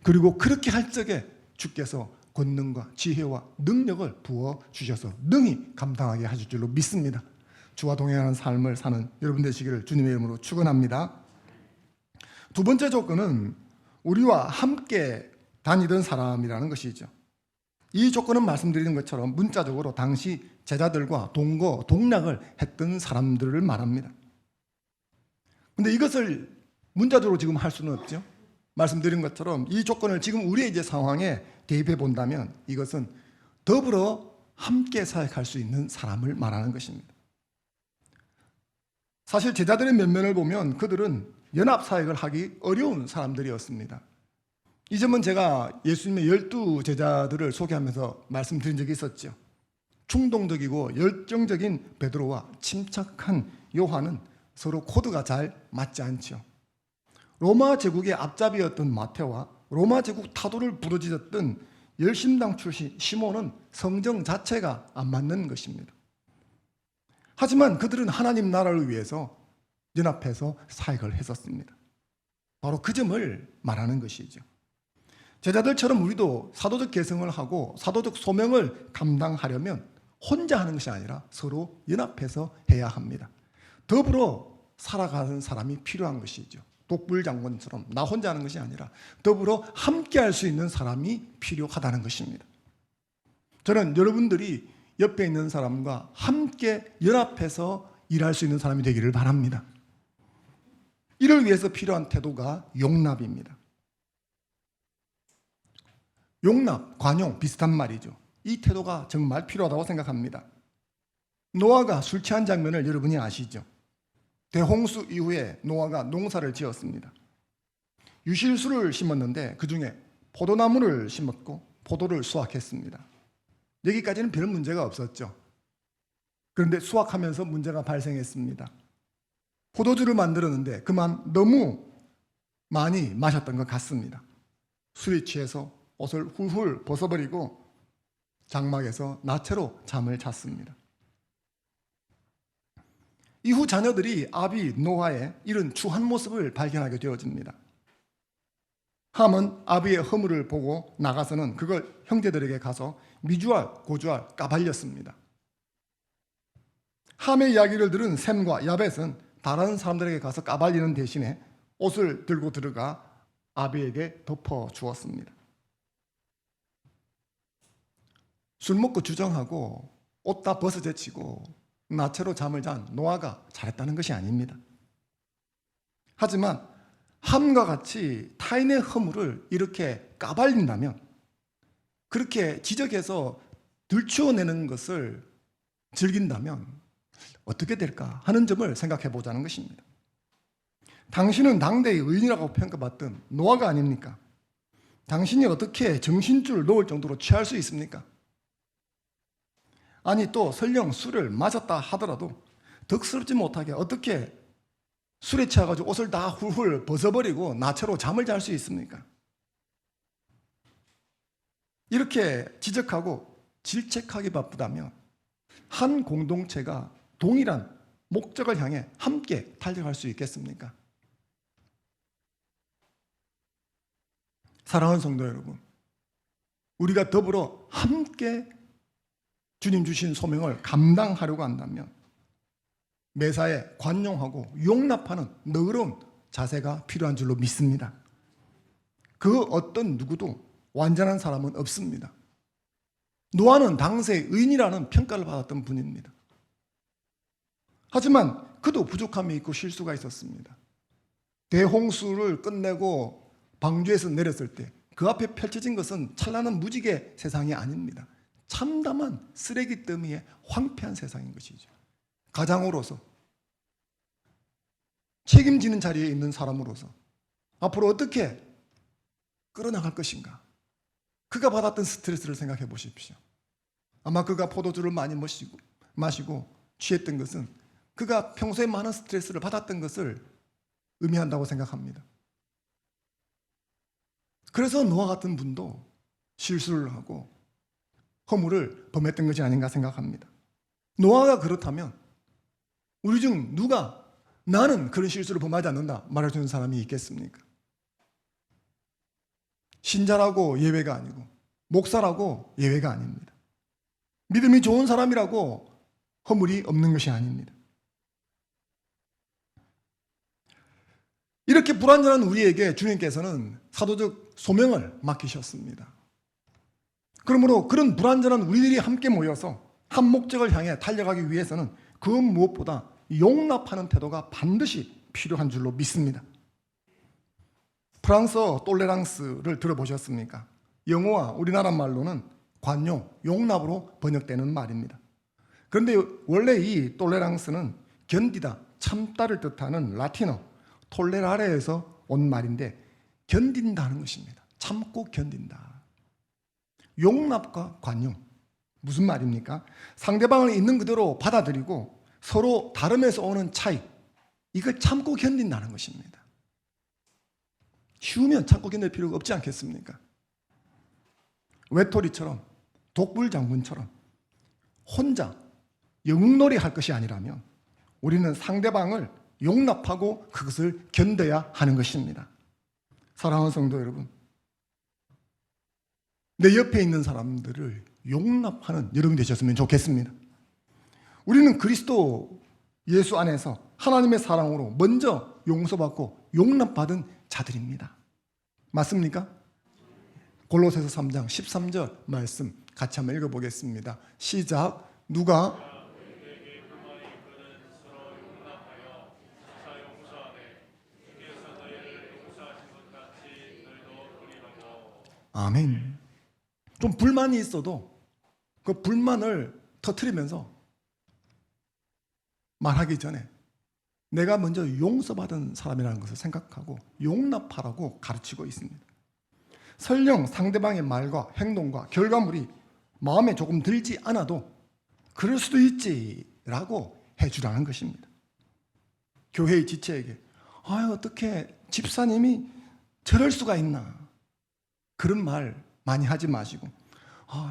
그리고 그렇게 할 적에 주께서 권능과 지혜와 능력을 부어주셔서 능히 감당하게 하실 줄로 믿습니다. 주와 동행하는 삶을 사는 여러분 되시기를 주님의 이름으로 축원합니다. 두 번째 조건은 우리와 함께 다니던 사람이라는 것이죠. 이 조건은 말씀드린 것처럼 문자적으로 당시 제자들과 동거, 동락을 했던 사람들을 말합니다. 그런데 이것을 문자적으로 지금 할 수는 없죠. 말씀드린 것처럼 이 조건을 지금 우리의 이제 상황에 대입해 본다면 이것은 더불어 함께 사역할 수 있는 사람을 말하는 것입니다. 사실 제자들의 면면을 보면 그들은 연합 사역을 하기 어려운 사람들이었습니다. 이 점은 제가 예수님의 12 제자들을 소개하면서 말씀드린 적이 있었죠. 충동적이고 열정적인 베드로와 침착한 요한은 서로 코드가 잘 맞지 않죠. 로마 제국의 앞잡이였던 마테오와 로마 제국 타도를 부르짖었던 열심당 출신 시몬은 성정 자체가 안 맞는 것입니다. 하지만 그들은 하나님 나라를 위해서 연합해서 사역을 했었습니다. 바로 그 점을 말하는 것이죠. 제자들처럼 우리도 사도적 계승을 하고 사도적 소명을 감당하려면 혼자 하는 것이 아니라 서로 연합해서 해야 합니다. 더불어 살아가는 사람이 필요한 것이죠. 독불장군처럼 나 혼자 하는 것이 아니라 더불어 함께 할 수 있는 사람이 필요하다는 것입니다. 저는 여러분들이 옆에 있는 사람과 함께 연합해서 일할 수 있는 사람이 되기를 바랍니다. 이를 위해서 필요한 태도가 용납입니다. 용납, 관용 비슷한 말이죠. 이 태도가 정말 필요하다고 생각합니다. 노아가 술 취한 장면을 여러분이 아시죠? 대홍수 이후에 노아가 농사를 지었습니다. 유실수를 심었는데 그 중에 포도나무를 심었고 포도를 수확했습니다. 여기까지는 별 문제가 없었죠. 그런데 수확하면서 문제가 발생했습니다. 포도주를 만들었는데 그만 너무 많이 마셨던 것 같습니다. 술에 취해서 옷을 훌훌 벗어버리고 장막에서 나체로 잠을 잤습니다. 이후 자녀들이 아비 노아의 이런 추한 모습을 발견하게 되어집니다. 함은 아비의 허물을 보고 나가서는 그걸 형제들에게 가서 미주알, 고주알 까발렸습니다. 함의 이야기를 들은 셈과 야벳은 다른 사람들에게 가서 까발리는 대신에 옷을 들고 들어가 아비에게 덮어 주었습니다. 술 먹고 주정하고 옷 다 벗어제치고 나체로 잠을 잔 노아가 잘했다는 것이 아닙니다. 하지만 함과 같이 타인의 허물을 이렇게 까발린다면, 그렇게 지적해서 들추어내는 것을 즐긴다면 어떻게 될까 하는 점을 생각해 보자는 것입니다. 당신은 당대의 의인이라고 평가받던 노아가 아닙니까? 당신이 어떻게 정신줄 놓을 정도로 취할 수 있습니까? 아니, 또 설령 술을 마셨다 하더라도 덕스럽지 못하게 어떻게 술에 취해가지고 옷을 다 훌훌 벗어버리고 나체로 잠을 잘 수 있습니까? 이렇게 지적하고 질책하기 바쁘다면 한 공동체가 동일한 목적을 향해 함께 달려갈 수 있겠습니까? 사랑하는 성도 여러분, 우리가 더불어 함께 주님 주신 소명을 감당하려고 한다면 매사에 관용하고 용납하는 너그러운 자세가 필요한 줄로 믿습니다. 그 어떤 누구도 완전한 사람은 없습니다. 노아는 당시의 의인이라는 평가를 받았던 분입니다. 하지만 그도 부족함이 있고 실수가 있었습니다. 대홍수를 끝내고 방주에서 내렸을 때 그 앞에 펼쳐진 것은 찬란한 무지개 세상이 아닙니다. 참담한 쓰레기 더미의 황폐한 세상인 것이죠. 가장으로서, 책임지는 자리에 있는 사람으로서 앞으로 어떻게 끌어나갈 것인가? 그가 받았던 스트레스를 생각해 보십시오. 아마 그가 포도주를 많이 마시고 취했던 것은 그가 평소에 많은 스트레스를 받았던 것을 의미한다고 생각합니다. 그래서 노아 같은 분도 실수를 하고 허물을 범했던 것이 아닌가 생각합니다. 노아가 그렇다면 우리 중 누가 나는 그런 실수를 범하지 않는다 말해주는 사람이 있겠습니까? 신자라고 예외가 아니고 목사라고 예외가 아닙니다. 믿음이 좋은 사람이라고 허물이 없는 것이 아닙니다. 이렇게 불완전한 우리에게 주님께서는 사도적 소명을 맡기셨습니다. 그러므로 그런 불완전한 우리들이 함께 모여서 한 목적을 향해 달려가기 위해서는 그 무엇보다 용납하는 태도가 반드시 필요한 줄로 믿습니다. 프랑스어 톨레랑스를 들어보셨습니까? 영어와 우리나라 말로는 관용, 용납으로 번역되는 말입니다. 그런데 원래 이 톨레랑스는 견디다, 참다를 뜻하는 라틴어 톨레라레에서 온 말인데 견딘다는 것입니다. 참고 견딘다. 용납과 관용, 무슨 말입니까? 상대방을 있는 그대로 받아들이고 서로 다름에서 오는 차이, 이걸 참고 견딘다는 것입니다. 쉬우면 참고 견딜 필요가 없지 않겠습니까? 외톨이처럼, 독불장군처럼 혼자 영웅놀이 할 것이 아니라면 우리는 상대방을 용납하고 그것을 견뎌야 하는 것입니다. 사랑하는 성도 여러분, 내 옆에 있는 사람들을 용납하는 여러분이 되셨으면 좋겠습니다. 우리는 그리스도 예수 안에서 하나님의 사랑으로 먼저 용서받고 용납받은 자들입니다. 맞습니까? 골로새서 3장 13절 말씀 같이 한번 읽어보겠습니다. 시작. 누가 아멘. 좀 불만이 있어도 그 불만을 터뜨리면서 말하기 전에 내가 먼저 용서받은 사람이라는 것을 생각하고 용납하라고 가르치고 있습니다. 설령 상대방의 말과 행동과 결과물이 마음에 조금 들지 않아도 그럴 수도 있지라고 해주라는 것입니다. 교회의 지체에게 어떻게 집사님이 저럴 수가 있나, 그런 말 많이 하지 마시고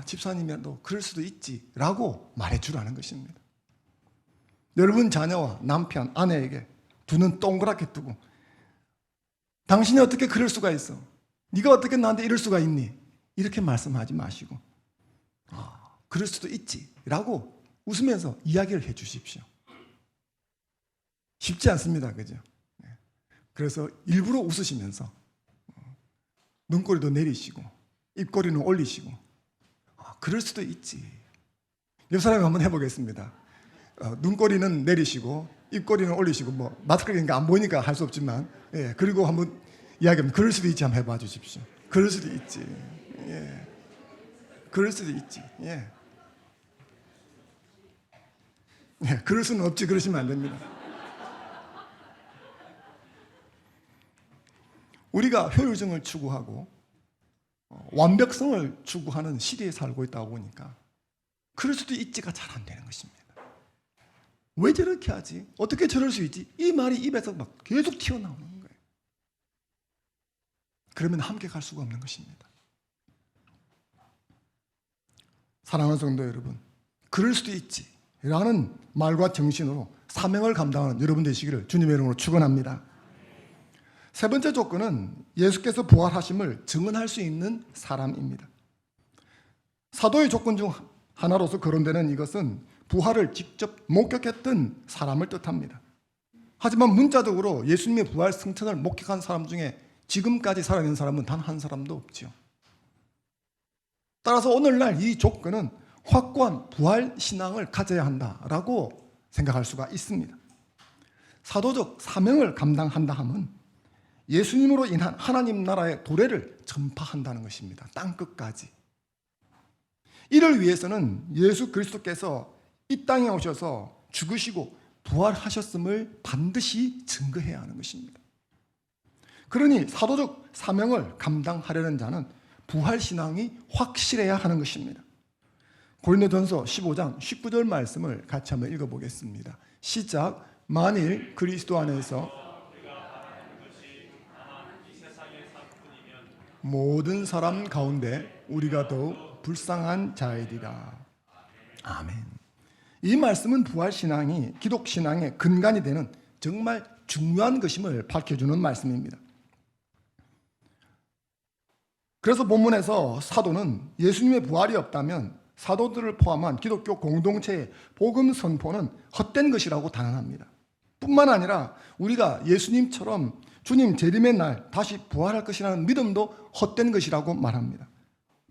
집사님이라도 그럴 수도 있지라고 말해주라는 것입니다. 여러분 자녀와 남편, 아내에게 두 눈 동그랗게 뜨고 당신이 어떻게 그럴 수가 있어? 네가 어떻게 나한테 이럴 수가 있니? 이렇게 말씀하지 마시고 그럴 수도 있지라고 웃으면서 이야기를 해 주십시오. 쉽지 않습니다. 그죠? 그래서 일부러 웃으시면서 눈꼬리도 내리시고 입꼬리는 올리시고 그럴 수도 있지. 옆 사람이 한번 해보겠습니다. 눈꼬리는 내리시고 입꼬리는 올리시고 뭐 마스크니까 안 보이니까 할 수 없지만 그리고 한번 이야기하면 그럴 수도 있지 한번 해봐 주십시오. 그럴 수도 있지. 그럴 수도 있지. 그럴 수는 없지. 그러시면 안 됩니다. 우리가 효율성을 추구하고 완벽성을 추구하는 시대에 살고 있다 보니까 그럴 수도 있지가 잘 안 되는 것입니다. 왜 저렇게 하지? 어떻게 저럴 수 있지? 이 말이 입에서 막 계속 튀어나오는 거예요. 그러면 함께 갈 수가 없는 것입니다. 사랑하는 성도 여러분, 그럴 수도 있지 라는 말과 정신으로 사명을 감당하는 여러분 되시기를 주님의 이름으로 축원합니다. 세 번째 조건은 예수께서 부활하심을 증언할 수 있는 사람입니다. 사도의 조건 중 하나로서 거론되는 이것은 부활을 직접 목격했던 사람을 뜻합니다. 하지만 문자적으로 예수님의 부활 승천을 목격한 사람 중에 지금까지 살아있는 사람은 단 한 사람도 없죠. 따라서 오늘날 이 조건은 확고한 부활 신앙을 가져야 한다라고 생각할 수가 있습니다. 사도적 사명을 감당한다 함은 예수님으로 인한 하나님 나라의 도래를 전파한다는 것입니다. 땅끝까지. 이를 위해서는 예수 그리스도께서 이 땅에 오셔서 죽으시고 부활하셨음을 반드시 증거해야 하는 것입니다. 그러니 사도적 사명을 감당하려는 자는 부활신앙이 확실해야 하는 것입니다. 고린도전서 15장 19절 말씀을 같이 한번 읽어보겠습니다. 시작. 만일 그리스도 안에서 모든 사람 가운데 우리가 더욱 불쌍한 자이리라. 아멘. 이 말씀은 부활신앙이 기독신앙의 근간이 되는 정말 중요한 것임을 밝혀주는 말씀입니다. 그래서 본문에서 사도는 예수님의 부활이 없다면 사도들을 포함한 기독교 공동체의 복음 선포는 헛된 것이라고 단언합니다. 뿐만 아니라 우리가 예수님처럼 주님 재림의 날 다시 부활할 것이라는 믿음도 헛된 것이라고 말합니다.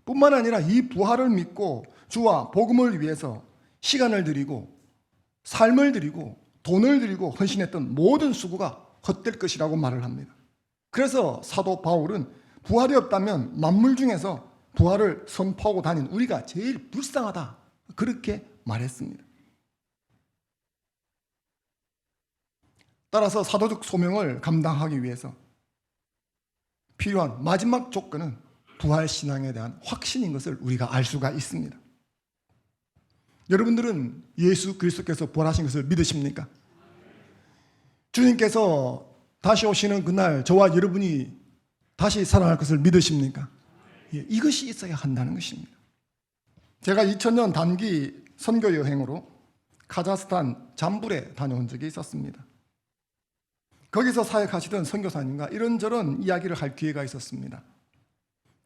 뿐만 아니라 이 부활을 믿고 주와 복음을 위해서 시간을 들이고 삶을 들이고 돈을 들이고 헌신했던 모든 수고가 헛될 것이라고 말을 합니다. 그래서 사도 바울은 부활이 없다면 만물 중에서 부활을 선포하고 다닌 우리가 제일 불쌍하다 그렇게 말했습니다. 따라서 사도적 소명을 감당하기 위해서 필요한 마지막 조건은 부활신앙에 대한 확신인 것을 우리가 알 수가 있습니다. 여러분들은 예수 그리스도께서 부활하신 것을 믿으십니까? 주님께서 다시 오시는 그날 저와 여러분이 다시 살아날 것을 믿으십니까? 이것이 있어야 한다는 것입니다. 제가 2000년 단기 선교 여행으로 카자흐스탄 잠불에 다녀온 적이 있었습니다. 거기서 사역하시던 선교사님과 이런저런 이야기를 할 기회가 있었습니다.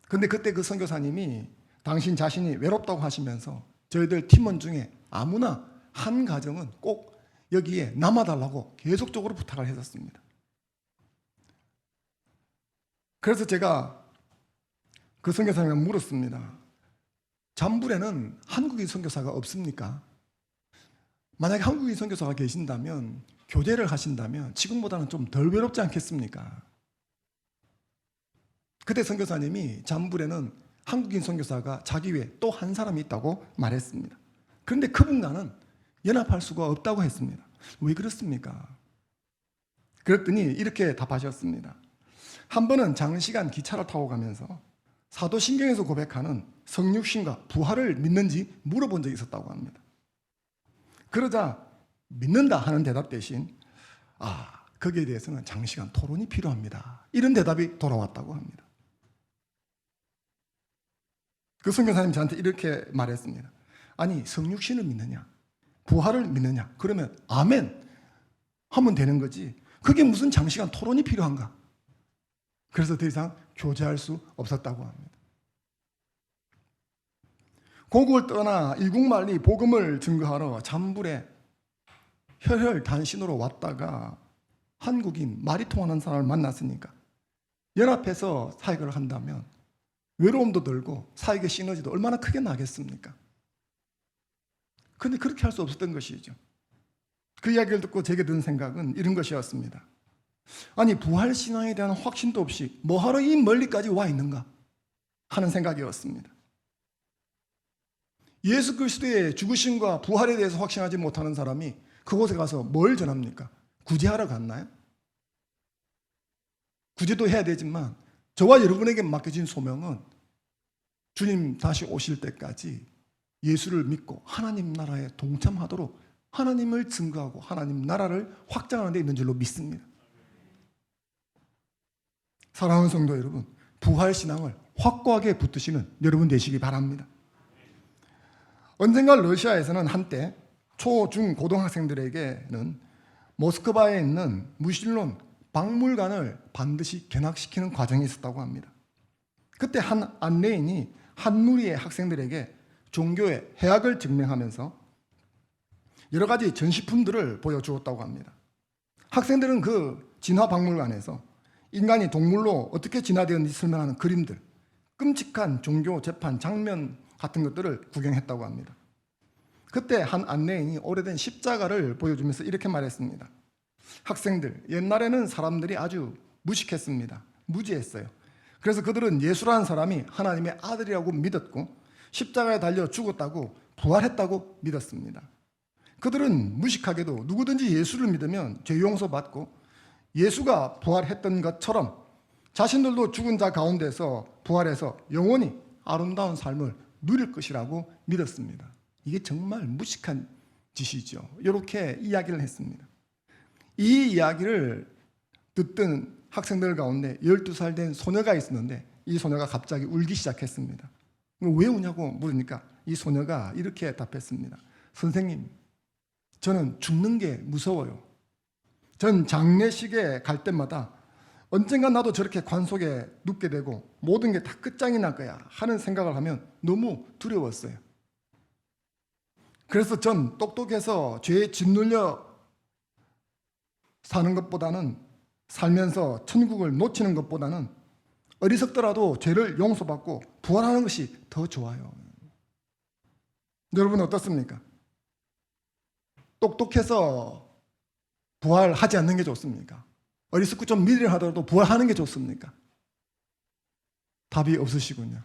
근데 그때 그 선교사님이 당신 자신이 외롭다고 하시면서 저희들 팀원 중에 아무나 한 가정은 꼭 여기에 남아달라고 계속적으로 부탁을 했었습니다. 그래서 제가 그 선교사님께 물었습니다. 잠불에는 한국인 선교사가 없습니까? 만약에 한국인 선교사가 계신다면 교제를 하신다면 지금보다는 좀 덜 외롭지 않겠습니까? 그때 선교사님이 잠불에는 한국인 선교사가 자기 외에 또 한 사람이 있다고 말했습니다. 그런데 그분과는 연합할 수가 없다고 했습니다. 왜 그렇습니까? 그랬더니 이렇게 답하셨습니다. 한 번은 장시간 기차를 타고 가면서 사도신경에서 고백하는 성육신과 부활을 믿는지 물어본 적이 있었다고 합니다. 그러자 믿는다 하는 대답 대신 거기에 대해서는 장시간 토론이 필요합니다. 이런 대답이 돌아왔다고 합니다. 그 선교사님 저한테 이렇게 말했습니다. 아니 성육신을 믿느냐 부활을 믿느냐 그러면 아멘 하면 되는 거지 그게 무슨 장시간 토론이 필요한가. 그래서 더 이상 교제할 수 없었다고 합니다. 고국을 떠나 이국만리 복음을 증거하러 잠불에 혈혈단신으로 왔다가 한국인 말이 통하는 사람을 만났으니까 연합해서 사역을 한다면 외로움도 들고 사역의 시너지도 얼마나 크게 나겠습니까? 그런데 그렇게 할 수 없었던 것이죠. 그 이야기를 듣고 제게 든 생각은 이런 것이었습니다. 아니, 부활신앙에 대한 확신도 없이 뭐하러 이 멀리까지 와 있는가 하는 생각이었습니다. 예수 그리스도의 죽으심과 부활에 대해서 확신하지 못하는 사람이 그곳에 가서 뭘 전합니까? 구제하러 갔나요? 구제도 해야 되지만 저와 여러분에게 맡겨진 소명은 주님 다시 오실 때까지 예수를 믿고 하나님 나라에 동참하도록 하나님을 증거하고 하나님 나라를 확장하는 데 있는 줄로 믿습니다. 사랑하는 성도 여러분, 부활신앙을 확고하게 붙드시는 여러분 되시기 바랍니다. 언젠가 러시아에서는 한때 초, 중, 고등학생들에게는 모스크바에 있는 무신론 박물관을 반드시 견학시키는 과정이 있었다고 합니다. 그때 한 안내인이 한 무리의 학생들에게 종교의 해악을 증명하면서 여러 가지 전시품들을 보여주었다고 합니다. 학생들은 그 진화 박물관에서 인간이 동물로 어떻게 진화되었는지 설명하는 그림들, 끔찍한 종교 재판 장면 같은 것들을 구경했다고 합니다. 그때 한 안내인이 오래된 십자가를 보여주면서 이렇게 말했습니다. 학생들, 옛날에는 사람들이 아주 무식했습니다. 무지했어요. 그래서 그들은 예수라는 사람이 하나님의 아들이라고 믿었고 십자가에 달려 죽었다고 부활했다고 믿었습니다. 그들은 무식하게도 누구든지 예수를 믿으면 죄 용서받고 예수가 부활했던 것처럼 자신들도 죽은 자 가운데서 부활해서 영원히 아름다운 삶을 누릴 것이라고 믿었습니다. 이게 정말 무식한 짓이죠. 이렇게 이야기를 했습니다. 이 이야기를 듣던 학생들 가운데 12살 된 소녀가 있었는데 이 소녀가 갑자기 울기 시작했습니다. 왜 우냐고 물으니까 이 소녀가 이렇게 답했습니다. 선생님, 저는 죽는 게 무서워요. 전 장례식에 갈 때마다 언젠가 나도 저렇게 관 속에 눕게 되고 모든 게 다 끝장이 날 거야 하는 생각을 하면 너무 두려웠어요. 그래서 전 똑똑해서 죄에 짓눌려 사는 것보다는 살면서 천국을 놓치는 것보다는 어리석더라도 죄를 용서받고 부활하는 것이 더 좋아요. 여러분 어떻습니까? 똑똑해서 부활하지 않는 게 좋습니까? 어리석고 좀 미련하더라도 부활하는 게 좋습니까? 답이 없으시군요.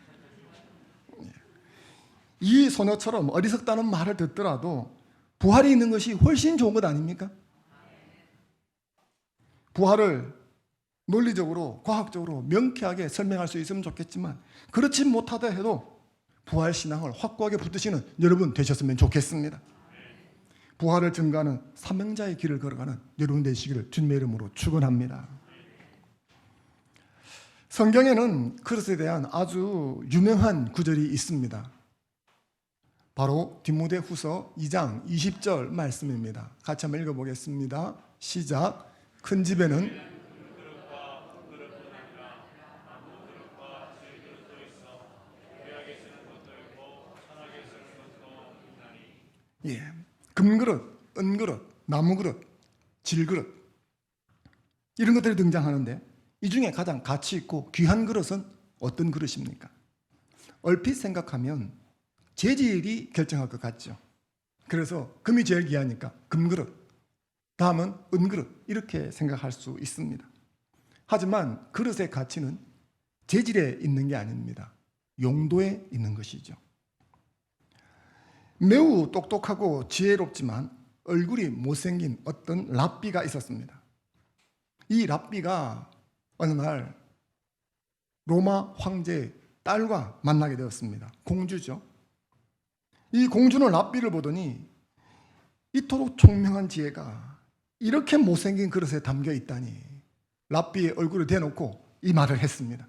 이 소녀처럼 어리석다는 말을 듣더라도 부활이 있는 것이 훨씬 좋은 것 아닙니까? 부활을 논리적으로 과학적으로 명쾌하게 설명할 수 있으면 좋겠지만 그렇지 못하다 해도 부활신앙을 확고하게 붙드시는 여러분 되셨으면 좋겠습니다. 부활을 증거하는 사명자의 길을 걸어가는 여러분 되시기를 주님의 이름으로 축원합니다. 성경에는 그릇에 대한 아주 유명한 구절이 있습니다. 바로 디모데후서 2장 20절 말씀입니다. 같이 한번 읽어보겠습니다. 시작. 큰 집에는 금그릇, 은그릇, 나무그릇, 질그릇 이런 것들이 등장하는데 이 중에 가장 가치 있고 귀한 그릇은 어떤 그릇입니까? 얼핏 생각하면 재질이 결정할 것 같죠. 그래서 금이 제일 귀하니까 금그릇, 다음은 은그릇 이렇게 생각할 수 있습니다. 하지만 그릇의 가치는 재질에 있는 게 아닙니다. 용도에 있는 것이죠. 매우 똑똑하고 지혜롭지만 얼굴이 못생긴 어떤 랍비가 있었습니다. 이 랍비가 어느 날 로마 황제의 딸과 만나게 되었습니다. 공주죠. 이 공주는 랍비를 보더니 이토록 총명한 지혜가 이렇게 못생긴 그릇에 담겨 있다니 랍비의 얼굴을 대놓고 이 말을 했습니다.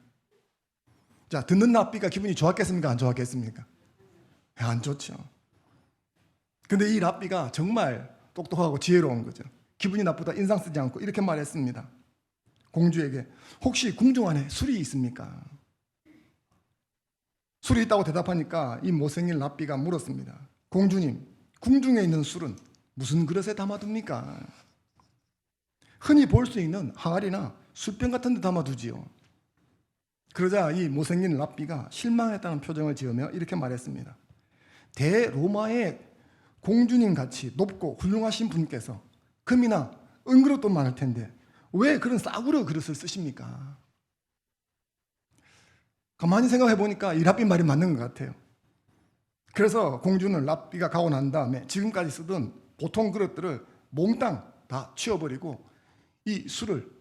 자, 듣는 랍비가 기분이 좋았겠습니까? 안 좋았겠습니까? 안 좋죠. 근데 이 랍비가 정말 똑똑하고 지혜로운 거죠. 기분이 나쁘다 인상 쓰지 않고 이렇게 말했습니다. 공주에게 혹시 궁중 안에 술이 있습니까? 술이 있다고 대답하니까 이 못생긴 랍비가 물었습니다. 공주님, 궁중에 있는 술은 무슨 그릇에 담아둡니까? 흔히 볼 수 있는 항아리나 술병 같은 데 담아두지요. 그러자 이 못생긴 랍비가 실망했다는 표정을 지으며 이렇게 말했습니다. 대로마의 공주님 같이 높고 훌륭하신 분께서 금이나 은그릇도 많을 텐데 왜 그런 싸구려 그릇을 쓰십니까? 가만히 생각해 보니까 이 랍비 말이 맞는 것 같아요. 그래서 공주는 랍비가 가고 난 다음에 지금까지 쓰던 보통 그릇들을 몽땅 다 치워버리고 이 술을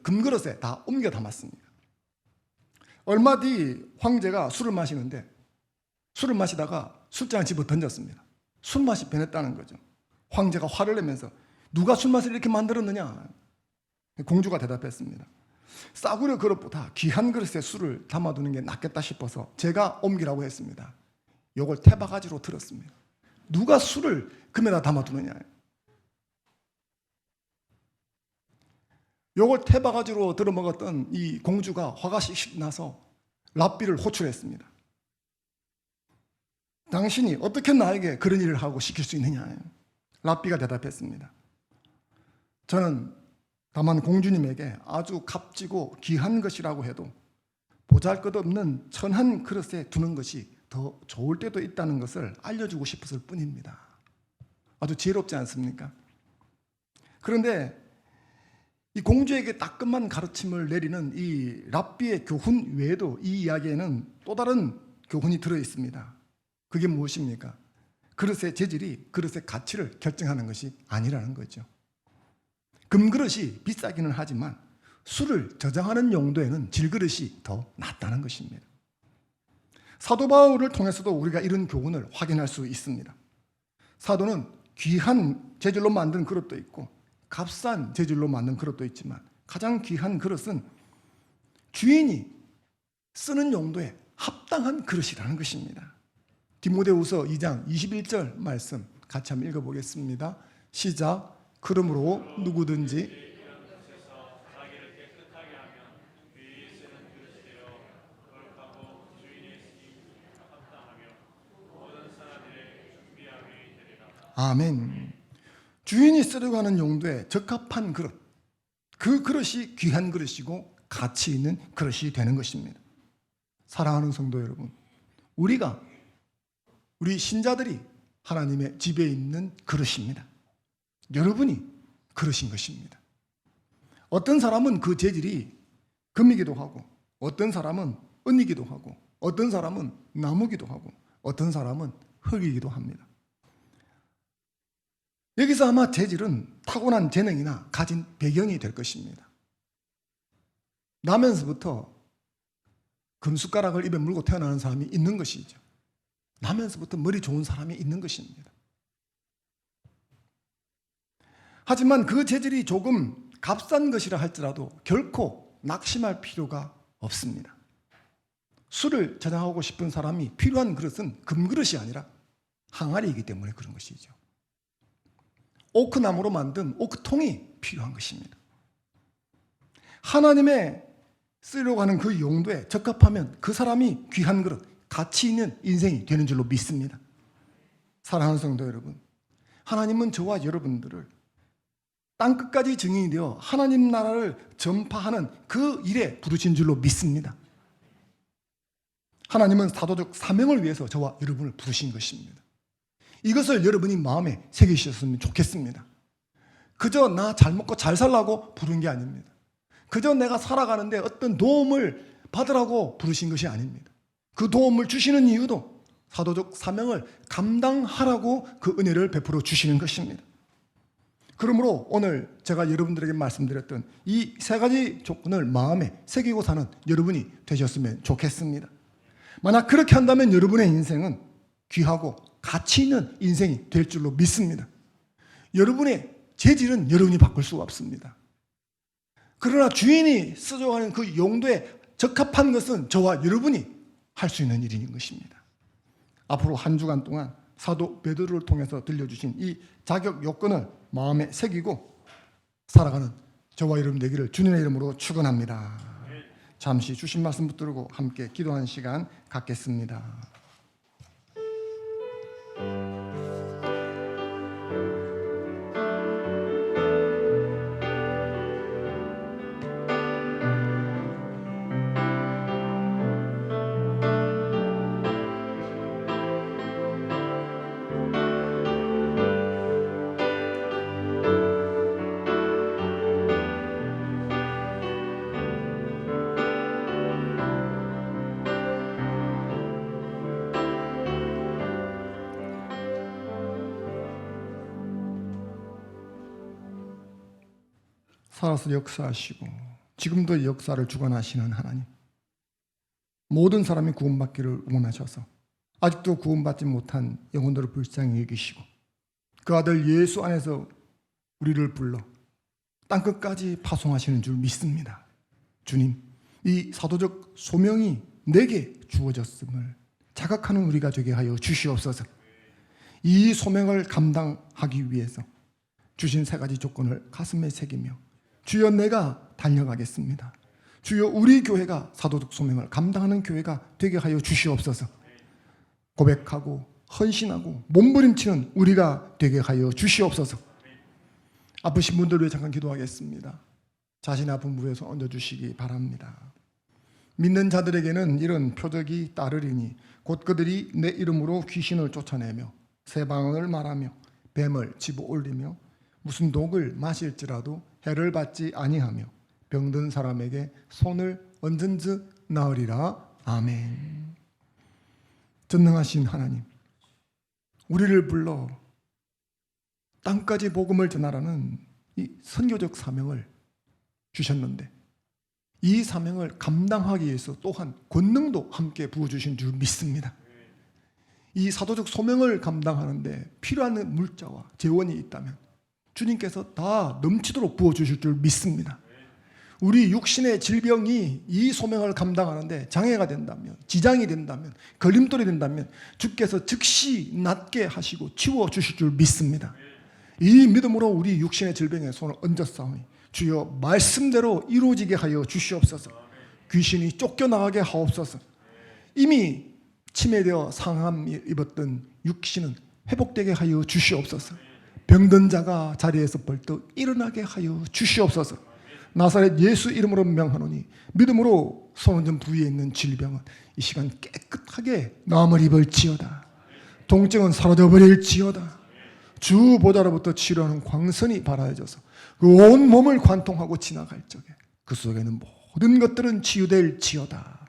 금그릇에 다 옮겨 담았습니다. 얼마 뒤 황제가 술을 마시는데 술을 마시다가 술잔을 집어 던졌습니다. 술맛이 변했다는 거죠. 황제가 화를 내면서 누가 술맛을 이렇게 만들었느냐? 공주가 대답했습니다. 싸구려 그릇보다 귀한 그릇에 술을 담아두는 게 낫겠다 싶어서 제가 옮기라고 했습니다. 이걸 태바가지로 들었습니다. 누가 술을 금에다 담아두느냐? 이걸 태바가지로 들어먹었던 이 공주가 화가 씩씩 나서 랍비를 호출했습니다. 당신이 어떻게 나에게 그런 일을 하고 시킬 수 있느냐? 랍비가 대답했습니다. 저는 다만 공주님에게 아주 값지고 귀한 것이라고 해도 보잘것없는 천한 그릇에 두는 것이 더 좋을 때도 있다는 것을 알려주고 싶었을 뿐입니다. 아주 지혜롭지 않습니까? 그런데 이 공주에게 따끔한 가르침을 내리는 이 랍비의 교훈 외에도 이 이야기에는 또 다른 교훈이 들어 있습니다. 그게 무엇입니까? 그릇의 재질이 그릇의 가치를 결정하는 것이 아니라는 거죠. 금그릇이 비싸기는 하지만 술을 저장하는 용도에는 질그릇이 더 낫다는 것입니다. 사도 바울을 통해서도 우리가 이런 교훈을 확인할 수 있습니다. 사도는 귀한 재질로 만든 그릇도 있고 값싼 재질로 만든 그릇도 있지만 가장 귀한 그릇은 주인이 쓰는 용도에 합당한 그릇이라는 것입니다. 디모데후서 2장 21절 말씀 같이 한번 읽어보겠습니다. 시작. 그러므로 누구든지 아멘. 주인이 쓰려고 하는 용도에 적합한 그릇, 그 그릇이 귀한 그릇이고 가치 있는 그릇이 되는 것입니다. 사랑하는 성도 여러분, 우리 신자들이 하나님의 집에 있는 그릇입니다. 여러분이 그릇인 것입니다. 어떤 사람은 그 재질이 금이기도 하고, 어떤 사람은 은이기도 하고, 어떤 사람은 나무기도 하고, 어떤 사람은 흙이기도 합니다. 여기서 아마 재질은 타고난 재능이나 가진 배경이 될 것입니다. 나면서부터 금숟가락을 입에 물고 태어나는 사람이 있는 것이죠. 나면서부터 머리 좋은 사람이 있는 것입니다. 하지만 그 재질이 조금 값싼 것이라 할지라도 결코 낙심할 필요가 없습니다. 술을 저장하고 싶은 사람이 필요한 그릇은 금그릇이 아니라 항아리이기 때문에 그런 것이죠. 오크나무로 만든 오크통이 필요한 것입니다. 하나님의 쓰려고 하는 그 용도에 적합하면 그 사람이 귀한 그릇, 가치 있는 인생이 되는 줄로 믿습니다. 사랑하는 성도 여러분, 하나님은 저와 여러분들을 땅끝까지 증인이 되어 하나님 나라를 전파하는 그 일에 부르신 줄로 믿습니다. 하나님은 사도적 사명을 위해서 저와 여러분을 부르신 것입니다. 이것을 여러분이 마음에 새기셨으면 좋겠습니다. 그저 나 잘 먹고 잘 살라고 부른 게 아닙니다. 그저 내가 살아가는데 어떤 도움을 받으라고 부르신 것이 아닙니다. 그 도움을 주시는 이유도 사도적 사명을 감당하라고 그 은혜를 베풀어 주시는 것입니다. 그러므로 오늘 제가 여러분들에게 말씀드렸던 이 세 가지 조건을 마음에 새기고 사는 여러분이 되셨으면 좋겠습니다. 만약 그렇게 한다면 여러분의 인생은 귀하고 가치 있는 인생이 될 줄로 믿습니다. 여러분의 재질은 여러분이 바꿀 수가 없습니다. 그러나 주인이 쓰려고 하는 그 용도에 적합한 것은 저와 여러분이 할 수 있는 일인 것입니다. 앞으로 한 주간 동안 사도 베드로를 통해서 들려주신 이 자격 요건을 마음에 새기고 살아가는 저와 여러분 되기를 주님의 이름으로 축원합니다. 잠시 주신 말씀 붙들고 함께 기도하는 시간 갖겠습니다. 살아서 역사하시고 지금도 역사를 주관하시는 하나님, 모든 사람이 구원받기를 원하셔서 아직도 구원받지 못한 영혼들을 불쌍히 여기시고 그 아들 예수 안에서 우리를 불러 땅끝까지 파송하시는 줄 믿습니다. 주님, 이 사도적 소명이 내게 주어졌음을 자각하는 우리가 되게 하여 주시옵소서. 이 소명을 감당하기 위해서 주신 세 가지 조건을 가슴에 새기며 주여 내가 달려가겠습니다. 주여 우리 교회가 사도적 소명을 감당하는 교회가 되게 하여 주시옵소서. 고백하고 헌신하고 몸부림치는 우리가 되게 하여 주시옵소서. 아프신 분들 위해 잠깐 기도하겠습니다. 자신의 아픈 부에서 얹어주시기 바랍니다. 믿는 자들에게는 이런 표적이 따르리니 곧 그들이 내 이름으로 귀신을 쫓아내며 새 방언을 말하며 뱀을 집어올리며 무슨 독을 마실지라도 해를 받지 아니하며 병든 사람에게 손을 얹은즉 나으리라. 아멘. 전능하신 하나님, 우리를 불러 땅까지 복음을 전하라는 이 선교적 사명을 주셨는데 이 사명을 감당하기 위해서 또한 권능도 함께 부어주신 줄 믿습니다. 이 사도적 소명을 감당하는데 필요한 물자와 재원이 있다면 주님께서 다 넘치도록 부어주실 줄 믿습니다. 우리 육신의 질병이 이 소명을 감당하는데 장애가 된다면, 지장이 된다면, 걸림돌이 된다면 주께서 즉시 낫게 하시고 치워주실 줄 믿습니다. 이 믿음으로 우리 육신의 질병에 손을 얹었사오니 주여 말씀대로 이루어지게 하여 주시옵소서. 귀신이 쫓겨나가게 하옵소서. 이미 치매되어 상함 입었던 육신은 회복되게 하여 주시옵소서. 병든 자가 자리에서 벌떡 일어나게 하여 주시옵소서. 나사렛 예수 이름으로 명하노니 믿음으로 손원전 부위에 있는 질병은 이 시간 깨끗하게 나음을 입을지어다. 통증은 사라져버릴지어다. 주 보좌로부터 치료하는 광선이 발하여져서 그 온 몸을 관통하고 지나갈 적에 그 속에는 모든 것들은 치유될지어다.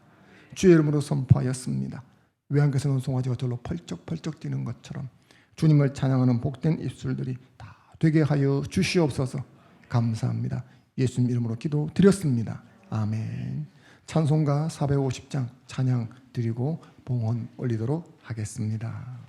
주의 이름으로 선포하였습니다. 외양께서는 송아지가 절로 펄쩍펄쩍 뛰는 것처럼 주님을 찬양하는 복된 입술들이 다 되게 하여 주시옵소서. 감사합니다. 예수님 이름으로 기도 드렸습니다. 아멘. 찬송가 450장 찬양 드리고 봉헌 올리도록 하겠습니다.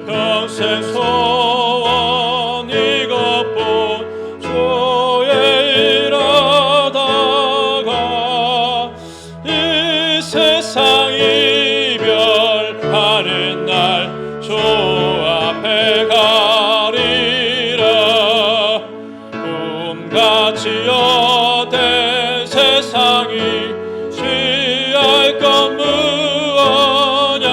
평생 소원 이것뿐 주의 일하다가 이 세상 이별하는 날 주 앞에 가리라. 꿈같이 헛된 세상이 취할 것 무엇냐.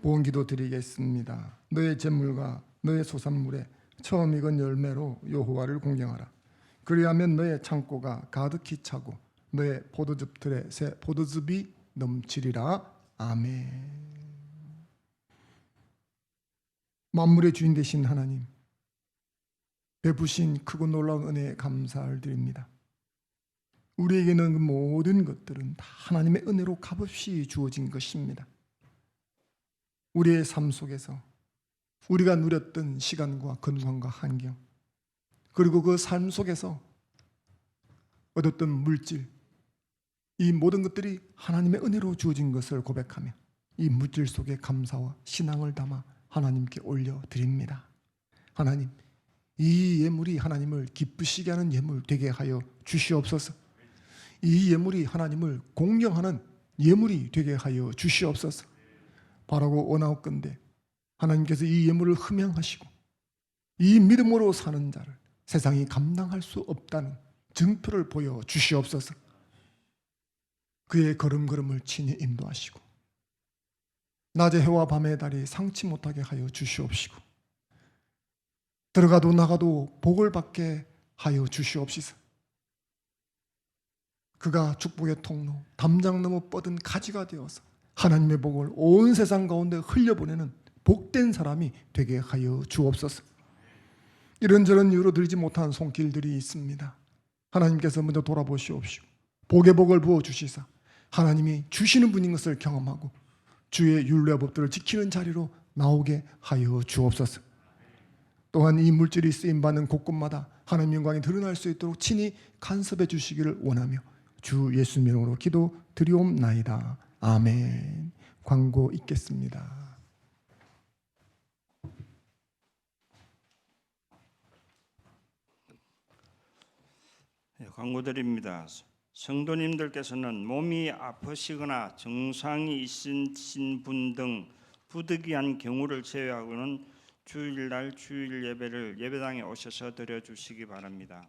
봉헌기도 드리겠습니다. 너의 재물과 너의 소산물에 처음 익은 열매로 여호와를 공경하라. 그리하면 너의 창고가 가득히 차고 너의 포도즙 틀에 새 포도즙이 넘치리라. 아멘. 만물의 주인 되신 하나님, 베푸신 크고 놀라운 은혜에 감사를 드립니다. 우리에게는 그 모든 것들은 다 하나님의 은혜로 값없이 주어진 것입니다. 우리의 삶 속에서 우리가 누렸던 시간과 건강과 환경, 그리고 그 삶 속에서 얻었던 물질, 이 모든 것들이 하나님의 은혜로 주어진 것을 고백하며 이 물질 속에 감사와 신앙을 담아 하나님께 올려드립니다. 하나님, 이 예물이 하나님을 기쁘시게 하는 예물 되게 하여 주시옵소서. 이 예물이 하나님을 공경하는 예물이 되게 하여 주시옵소서. 바라고 원하옵건대 하나님께서 이 예물을 흠양하시고 이 믿음으로 사는 자를 세상이 감당할 수 없다는 증표를 보여 주시옵소서. 그의 걸음걸음을 친히 인도하시고 낮의 해와 밤의 달이 상치 못하게 하여 주시옵시고 들어가도 나가도 복을 받게 하여 주시옵시서. 그가 축복의 통로, 담장 너머 뻗은 가지가 되어서 하나님의 복을 온 세상 가운데 흘려보내는 복된 사람이 되게 하여 주옵소서. 이런저런 이유로 들지 못한 손길들이 있습니다. 하나님께서 먼저 돌아보시옵시고 복의 복을 부어주시사 하나님이 주시는 분인 것을 경험하고 주의 율례와 법들을 지키는 자리로 나오게 하여 주옵소서. 또한 이 물질이 쓰임받는 곳곳마다 하나님 영광이 드러날 수 있도록 친히 간섭해 주시기를 원하며 주 예수 이름으로 기도 드리옵나이다. 아멘. 광고 있겠습니다. 광고 드립니다. 성도님들께서는 몸이 아프시거나 증상이 있으신 분 등 부득이한 경우를 제외하고는 주일날 주일 예배를 예배당에 오셔서 드려주시기 바랍니다.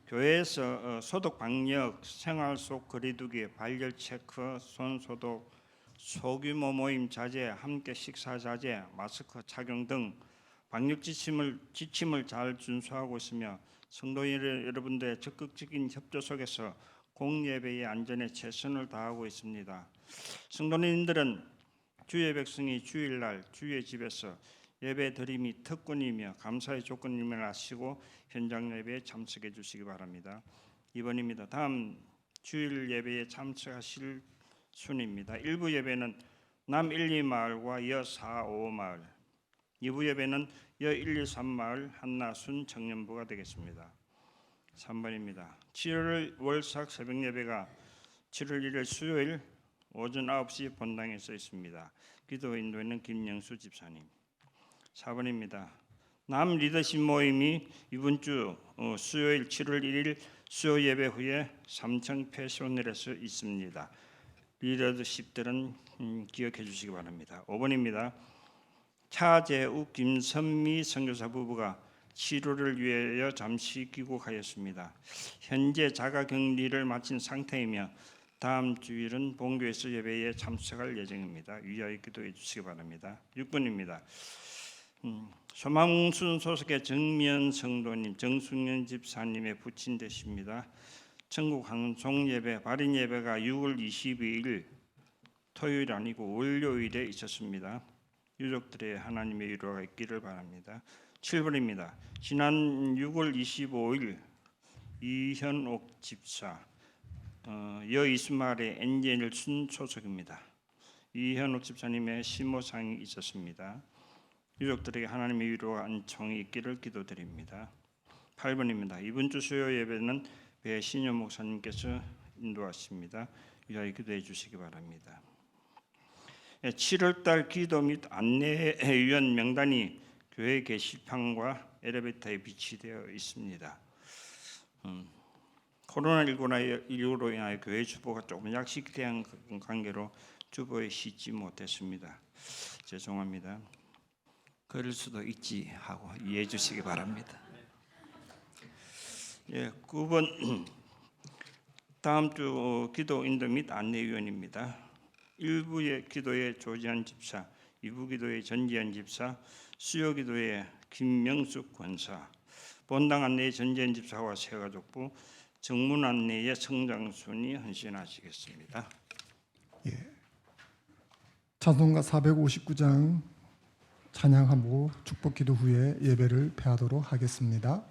교회에서 소독 방역, 생활 속 거리두기, 발열 체크, 손 소독, 소규모 모임 자제, 함께 식사 자제, 마스크 착용 등 방역 지침을 잘 준수하고 있으며 성도 여러분들의 적극적인 협조 속에서 공예배의 안전에 최선을 다하고 있습니다. 성도님들은 주의 백성이 주일날 주의 집에서 예배 드림이 특권이며 감사의 조건임을 아시고 현장 예배에 참석해 주시기 바랍니다. 2번입니다. 다음 주일 예배에 참석하실 순입니다. 1부 예배는 남 1, 2마을과 여 4, 5마을, 2부 예배는 여 1, 2, 3마을 한나순 청년부가 되겠습니다. 3번입니다. 7월 월삭 새벽 예배가 7월 1일 수요일 오전 9시 본당에서 있습니다. 기도 인도에는 김영수 집사님. 4번입니다. 남 리더십 모임이 이번 주 수요일 7월 1일 수요 예배 후에 삼청 패션홀에서 있습니다. 리더십들은 기억해 주시기 바랍니다. 5번입니다. 차재욱 김선미 선교사 부부가 치료를 위하여 잠시 귀국하였습니다. 현재 자가격리를 마친 상태이며 다음 주일은 본교에서 예배에 참석할 예정입니다. 위하여 기도해 주시기 바랍니다. 6번입니다. 소망순 소속의 정미연 성도님, 정승현 집사님의 부친 되십니다. 전국 방송 예배, 발인 예배가 6월 22일 토요일 아니고 월요일에 있었습니다. 유족들의 하나님의 위로가 있기를 바랍니다. 7번입니다. 지난 6월 25일 이현옥 집사 여이스마을의 엔젤 순 소속입니다. 이현옥 집사님의 시모상이 있었습니다. 유족들에게 하나님의 위로와 안총이 있기를 기도드립니다. 8번입니다. 이번 주 수요 예배는 배신여 목사님께서 인도하십니다. 위하여 기도해 주시기 바랍니다. 7월달 기도 및 안내위원 명단이 교회 게시판과 엘리베이터에 비치되어 있습니다. 코로나19로 인하여 교회 주보가 조금 약식된 관계로 주보에 싣지 못했습니다. 죄송합니다. 그럴 수도 있지 하고 이해해 주시기 바랍니다. 9번 다음 주 기도 인도 및 안내위원입니다. 1부의 기도의 조지한 집사, 2부 기도의 전지현 집사, 수요 기도의 김명숙 권사, 본당 안내의 전지현 집사와 새가족부, 정문 안내의 성장순이 헌신하시겠습니다. 찬송가 459장 찬양하고 축복기도 후에 예배를 폐하도록 하겠습니다.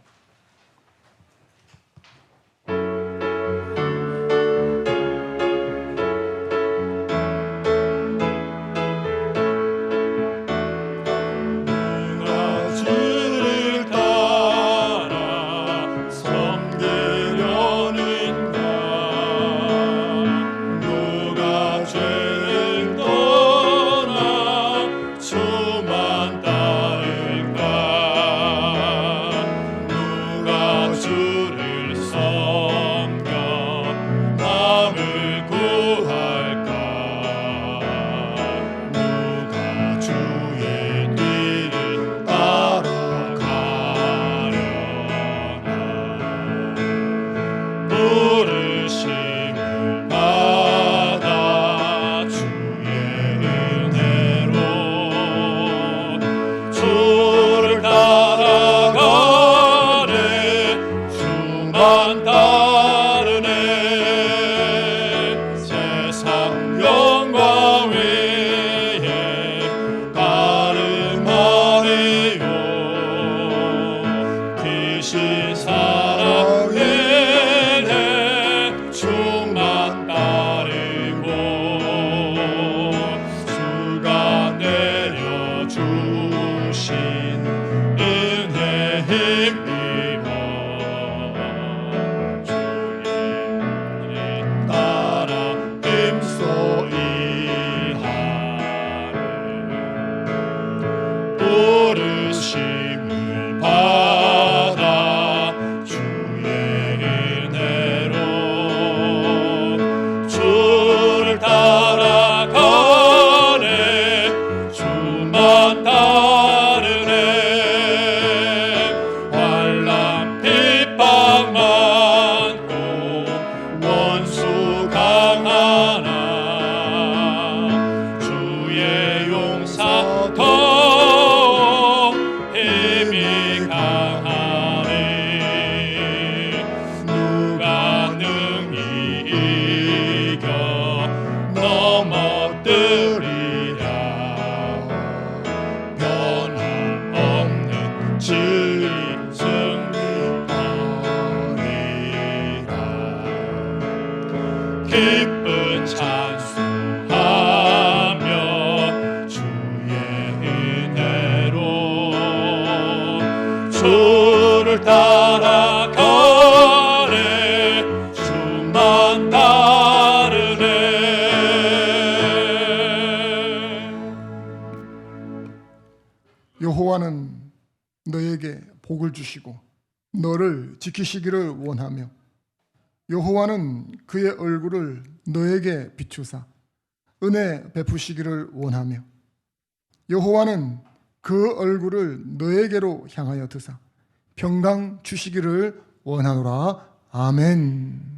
기쁜 찬송하며 주의 은혜로 주를 따라가네 주만 따르네. 여호와는 너에게 복을 주시고 너를 지키시기를 원하며 여호와는 그의 얼굴을 너에게 비추사 은혜 베푸시기를 원하며 여호와는 그 얼굴을 너에게로 향하여 드사 평강 주시기를 원하노라. 아멘.